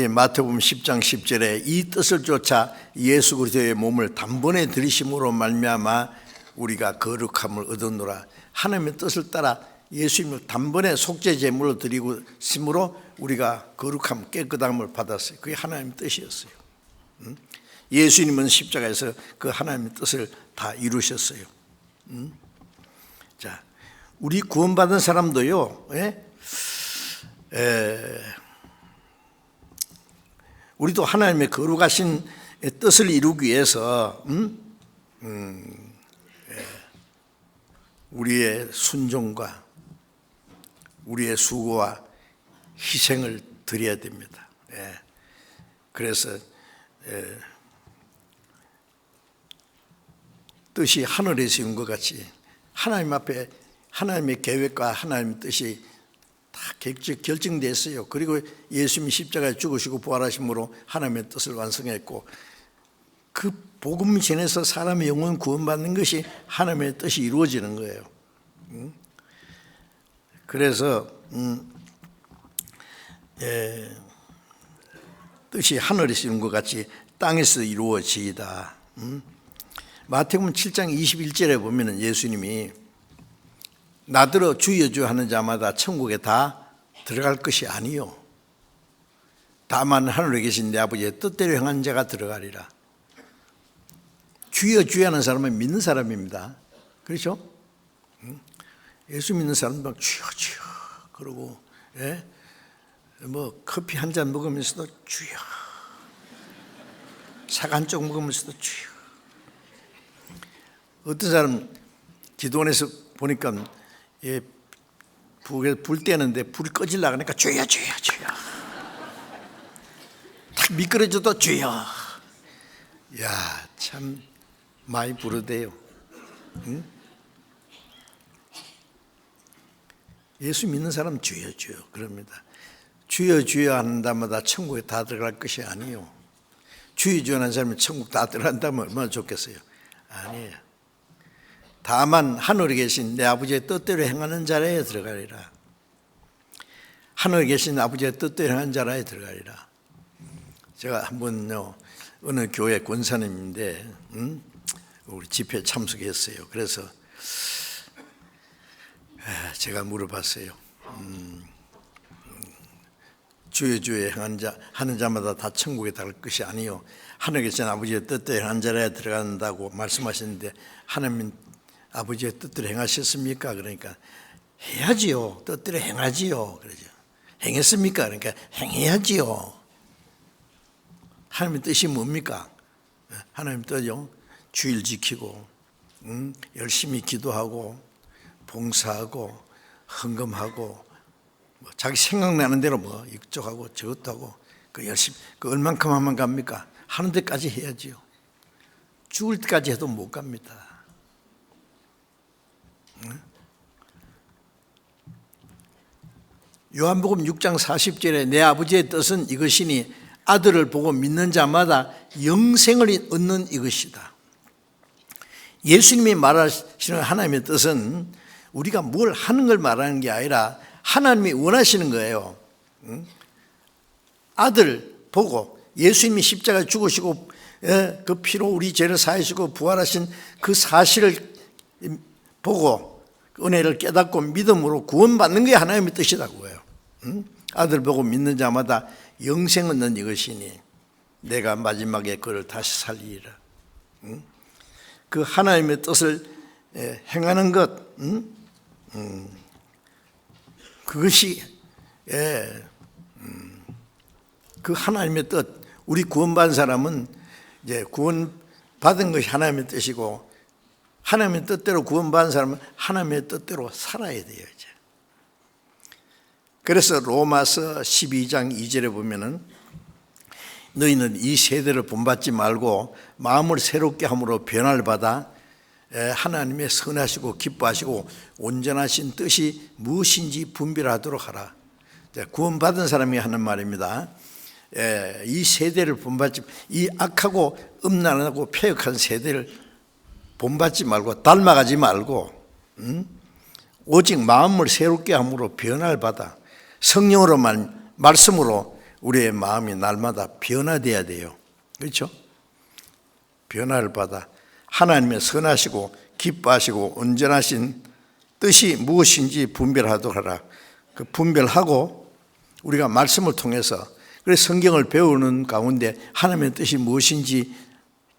마태복음 10장 10절에 이 뜻을 쫓아 예수 그리스도의 몸을 단번에 들이심으로 말미암아 우리가 거룩함을 얻었노라. 하나님의 뜻을 따라 예수님을 단번에 속죄 제물로 드리고 심으로 우리가 거룩함, 깨끗함을 받았어요. 그게 하나님의 뜻이었어요. 예수님은 십자가에서 그 하나님의 뜻을 다 이루셨어요. 자, 우리 구원받은 사람도요, 우리도 하나님의 거룩하신 뜻을 이루기 위해서 우리의 순종과 우리의 수고와 희생을 드려야 됩니다. 그래서 뜻이 하늘에서 온 것 같이 하나님 앞에 하나님의 계획과 하나님의 뜻이 다 결정됐어요. 그리고 예수님이 십자가에 죽으시고 부활하심으로 하나님의 뜻을 완성했고 그 복음 전에서 사람의 영혼 구원받는 것이 하나님의 뜻이 이루어지는 거예요. 그래서 뜻이 하늘에서 이룬 것 같이 땅에서 이루어지이다. 마태복음 7장 21절에 보면 예수님이 나더러 주여 주여 하는 자마다 천국에 다 들어갈 것이 아니요 다만 하늘에 계신 내 아버지의 뜻대로 행한 자가 들어가리라. 주여 주여 하는 사람은 믿는 사람입니다. 그렇죠? 예수 믿는 사람은 막 주여 주여 그러고, 예? 뭐 커피 한 잔 먹으면서도 주여, sak 한 쪽 먹으면서도 주여. 어떤 사람 기도원에서 보니까, 예, 북에 불 떼는데 불이 꺼지려고 하니까 주여 주여 주여, 탁 미끄러져도 주여. 야, 참 많이 부르대요. 응? 예수 믿는 사람 주여 주여 그럽니다. 주여 주여 한다마다 천국에 다 들어갈 것이 아니에요. 주여 주여 하는 사람이 천국 다 들어간다면 얼마나 좋겠어요. 아니에요. 다만 하늘에 계신 내 아버지의 뜻대로 행하는 자라에 들어가리라. 하늘에 계신 아버지의 뜻대로 행하는 자라에 들어가리라. 제가 한번요, 어느 교회 권사님인데, 우리 집회에 참석했어요. 그래서 제가 물어봤어요. 주여 주여 하는 자마다 다 천국에 갈 것이 아니요, 하늘에 계신 아버지의 뜻대로 행하는 자라에 들어간다고 말씀하셨는데, 하나님 아버지의 뜻대로 행하셨습니까? 그러니까 해야지요. 뜻대로 행하지요. 그러죠. 행했습니까? 그러니까 행해야지요. 하나님의 뜻이 뭡니까? 하나님 뜻이요, 주일 지키고, 열심히 기도하고, 봉사하고, 헌금하고, 뭐 자기 생각나는 대로 뭐 이쪽하고 저것도 하고, 그 열심히, 그 얼만큼 하면 갑니까? 하는 데까지 해야지요. 죽을 때까지 해도 못 갑니다. 요한복음 6장 40절에 내 아버지의 뜻은 이것이니 아들을 보고 믿는 자마다 영생을 얻는 이것이다. 예수님이 말하시는 하나님의 뜻은 우리가 뭘 하는 걸 말하는 게 아니라 하나님이 원하시는 거예요. 아들 보고 예수님이 십자가에 죽으시고 그 피로 우리 죄를 사하시고 부활하신 그 사실을 보고 은혜를 깨닫고 믿음으로 구원받는 게 하나님의 뜻이라고 해요. 아들 보고 믿는 자마다 영생 얻는 이것이니 내가 마지막에 그를 다시 살리리라. 그 하나님의 뜻을 행하는 것, 그것이 그 하나님의 뜻. 우리 구원받은 사람은 이제 구원받은 것이 하나님의 뜻이고, 하나님의 뜻대로 구원받은 사람은 하나님의 뜻대로 살아야 돼요. 이제. 그래서 로마서 12장 2절에 보면은 너희는 이 세대를 본받지 말고 마음을 새롭게 함으로 변화를 받아 하나님의 선하시고 기뻐하시고 온전하신 뜻이 무엇인지 분별하도록 하라. 구원받은 사람이 하는 말입니다. 이 세대를 본받지, 이 악하고 음란하고 폐역한 세대를 본받지 말고 닮아가지 말고 오직 마음을 새롭게 함으로 변화를 받아 성령으로만 말씀으로 우리의 마음이 날마다 변화돼야 돼요. 그렇죠? 변화를 받아 하나님의 선하시고 기뻐하시고 온전하신 뜻이 무엇인지 분별하도록 하라. 그 분별하고 우리가 말씀을 통해서, 그래서 성경을 배우는 가운데 하나님의 뜻이 무엇인지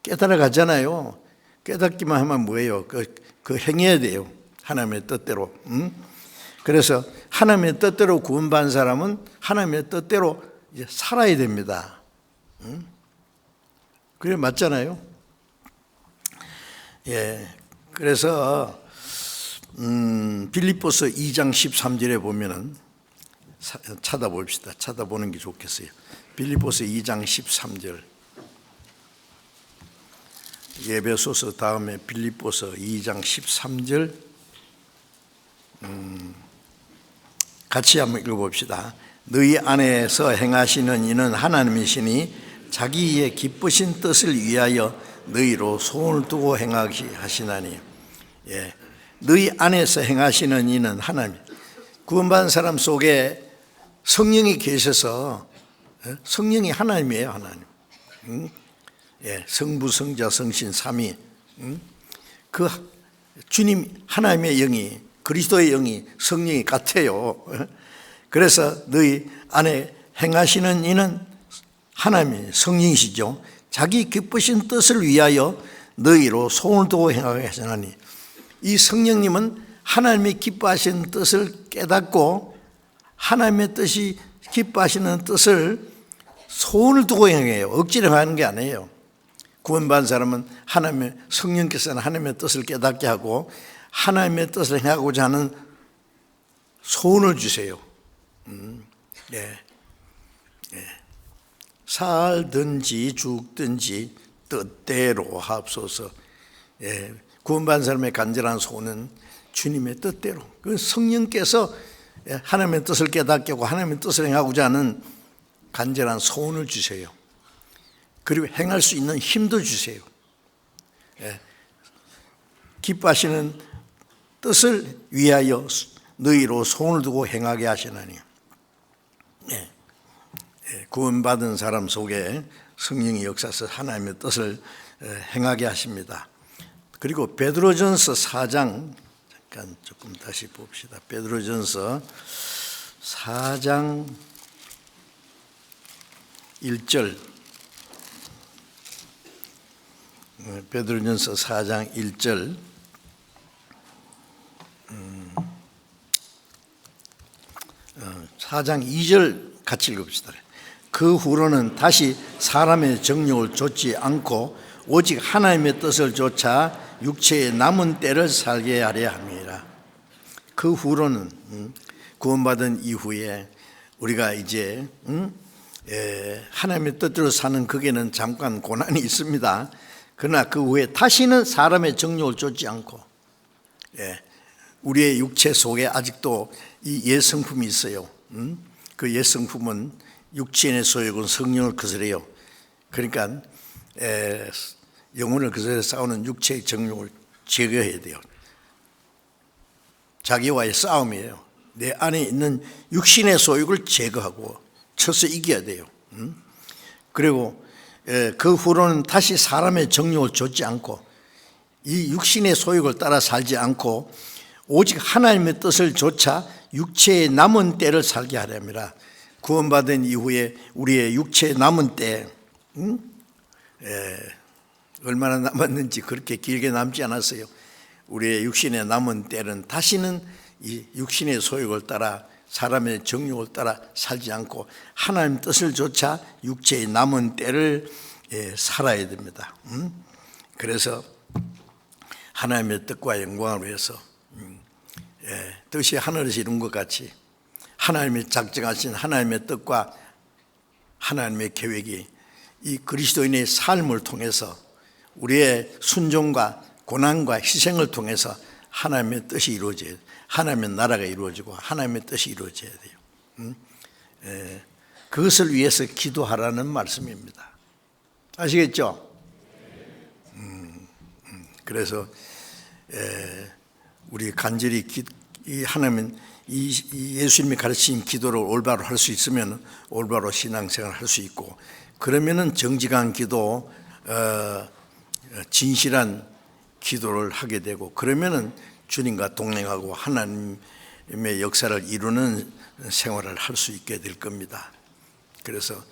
깨달아 가잖아요. 깨닫기만 하면 뭐예요? 그 행해야 돼요. 하나님의 뜻대로. 그래서 하나님의 뜻대로 구원받은 사람은 하나님의 뜻대로 이제 살아야 됩니다. 그래 맞잖아요. 예. 그래서 빌립보서 2장 13절에 보면은 찾아봅시다. 찾아보는 게 좋겠어요. 빌립보서 2장 13절. 에베소서 다음에 빌립보서 2장 13절 같이 한번 읽어봅시다. 너희 안에서 행하시는 이는 하나님이시니 자기의 기쁘신 뜻을 위하여 너희로 소원을 두고 행하시나니. 예, 너희 안에서 행하시는 이는 하나님. 구원받은 사람 속에 성령이 계셔서, 성령이 하나님이에요. 하나님. 예, 성부, 성자, 성신, 삼위. 그 주님 하나님의 영이, 그리스도의 영이, 성령이 같아요. 그래서 너희 안에 행하시는 이는 하나님이 성령이시죠. 자기 기쁘신 뜻을 위하여 너희로 손을 두고 행하게 하시나니, 이 성령님은 하나님이 기뻐하시는 뜻을 깨닫고 하나님의 뜻이 기뻐하시는 뜻을 소원을 두고 행해요. 억지로 하는 게 아니에요. 구원받은 사람은 하나님의 성령께서는 하나님의 뜻을 깨닫게 하고 하나님의 뜻을 행하고자 하는 소원을 주세요. 살든지 죽든지 뜻대로 하옵소서. 구원받은 사람의 간절한 소원은 주님의 뜻대로, 그 성령께서 하나님의 뜻을 깨닫게 하고 하나님의 뜻을 행하고자 하는 간절한 소원을 주세요. 그리고 행할 수 있는 힘도 주세요. 기뻐하시는 뜻을 위하여 너희로 손을 두고 행하게 하시나니, 구원받은 사람 속에 성령이 역사해서 하나님의 뜻을 행하게 하십니다. 그리고 베드로전서 4장, 잠깐 조금 다시 봅시다. 베드로전서 4장 1절, 베드로전서 4장 1절, 4장 2절 같이 읽읍시다. 그 후로는 다시 사람의 정욕을 좇지 않고 오직 하나님의 뜻을 좇아 육체의 남은 때를 살게 하려 함이라. 그 후로는 구원받은 이후에 우리가 이제 하나님의 뜻대로 사는 극에는 잠깐 고난이 있습니다. 그러나 그 후에 다시는 사람의 정욕을 좇지 않고, 우리의 육체 속에 아직도 이 옛성품이 있어요. 그 옛성품은 육체의 소욕은 성령을 거스려요. 그러니까 영혼을 거스려 싸우는 육체의 정욕을 제거해야 돼요. 자기와의 싸움이에요. 내 안에 있는 육신의 소욕을 제거하고 쳐서 이겨야 돼요. 그리고 그 후로는 다시 사람의 정욕을 좇지 않고 이 육신의 소욕을 따라 살지 않고 오직 하나님의 뜻을 좇아 육체의 남은 때를 살게 하려 함이라. 구원받은 이후에 우리의 육체의 남은 때, 얼마나 남았는지 그렇게 길게 남지 않았어요. 우리의 육신의 남은 때는 다시는 이 육신의 소욕을 따라 사람의 정욕을 따라 살지 않고 하나님 뜻을 좇아 육체의 남은 때를 살아야 됩니다. 그래서 하나님의 뜻과 영광을 위해서 뜻이 하늘에서 이룬 것 같이 하나님이 작정하신 하나님의 뜻과 하나님의 계획이 이 그리스도인의 삶을 통해서 우리의 순종과 고난과 희생을 통해서 하나님의 뜻이 이루어져야 돼요. 하나님의 나라가 이루어지고 하나님의 뜻이 이루어져야 돼요. 그것을 위해서 기도하라는 말씀입니다. 아시겠죠? 그래서 우리 간절히 이 하나님은 이 예수님이 가르친 기도를 올바로 할 수 있으면 올바로 신앙생활을 할 수 있고, 그러면은 정직한 기도, 진실한 기도를 하게 되고, 그러면은 주님과 동행하고 하나님의 역사를 이루는 생활을 할 수 있게 될 겁니다. 그래서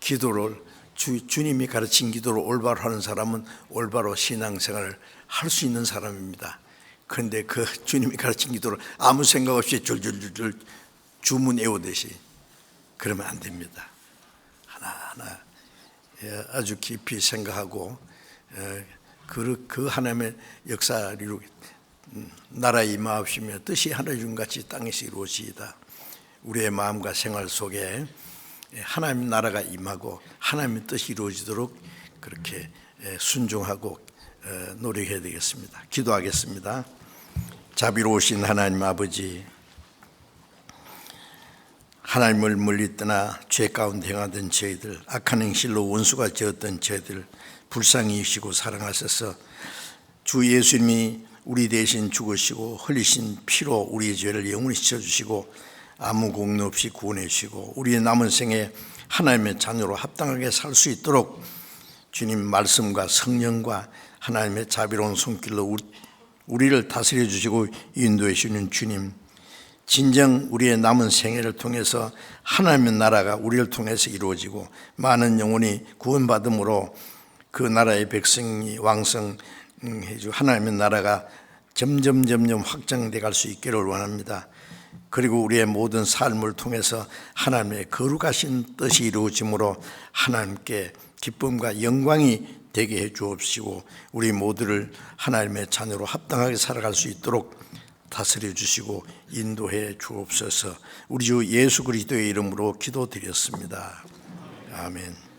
기도를 주님이 가르친 기도를 올바로 하는 사람은 올바로 신앙생활을 할 수 있는 사람입니다. 그런데 그 주님이 가르친 기도를 아무 생각 없이 줄줄줄 주문 외우듯이 그러면 안 됩니다. 하나하나 아주 깊이 생각하고 그 하나님의 역사를 이루게, 나라 임하옵시며 뜻이 하늘중 같이 땅에서 이루어지이다. 우리의 마음과 생활 속에 하나님 나라가 임하고 하나님의 뜻이 이루어지도록 그렇게 순종하고 노력해야 되겠습니다. 기도하겠습니다. 자비로우신 하나님 아버지, 하나님을 멀리 떠나 죄 가운데 행하던 저희들, 악한 행실로 원수가 되었던 저희들 불쌍히 여기시고 사랑하셔서 주 예수님이 우리 대신 죽으시고 흘리신 피로 우리의 죄를 영원히 씻어주시고 아무 공로 없이 구원해 주시고 우리의 남은 생에 하나님의 자녀로 합당하게 살 수 있도록 주님 말씀과 성령과 하나님의 자비로운 손길로 우리를 다스려 주시고 인도해 주시는 주님, 진정 우리의 남은 생애를 통해서 하나님의 나라가 우리를 통해서 이루어지고 많은 영혼이 구원받음으로 그 나라의 백성이 왕성해지고 하나님의 나라가 점점 확장돼 갈 수 있기를 원합니다. 그리고 우리의 모든 삶을 통해서 하나님의 거룩하신 뜻이 이루어짐으로 하나님께 기쁨과 영광이 되게 해 주옵시고 우리 모두를 하나님의 자녀로 합당하게 살아갈 수 있도록 다스려 주시고 인도해 주옵소서. 우리 주 예수 그리스도의 이름으로 기도드렸습니다. 아멘.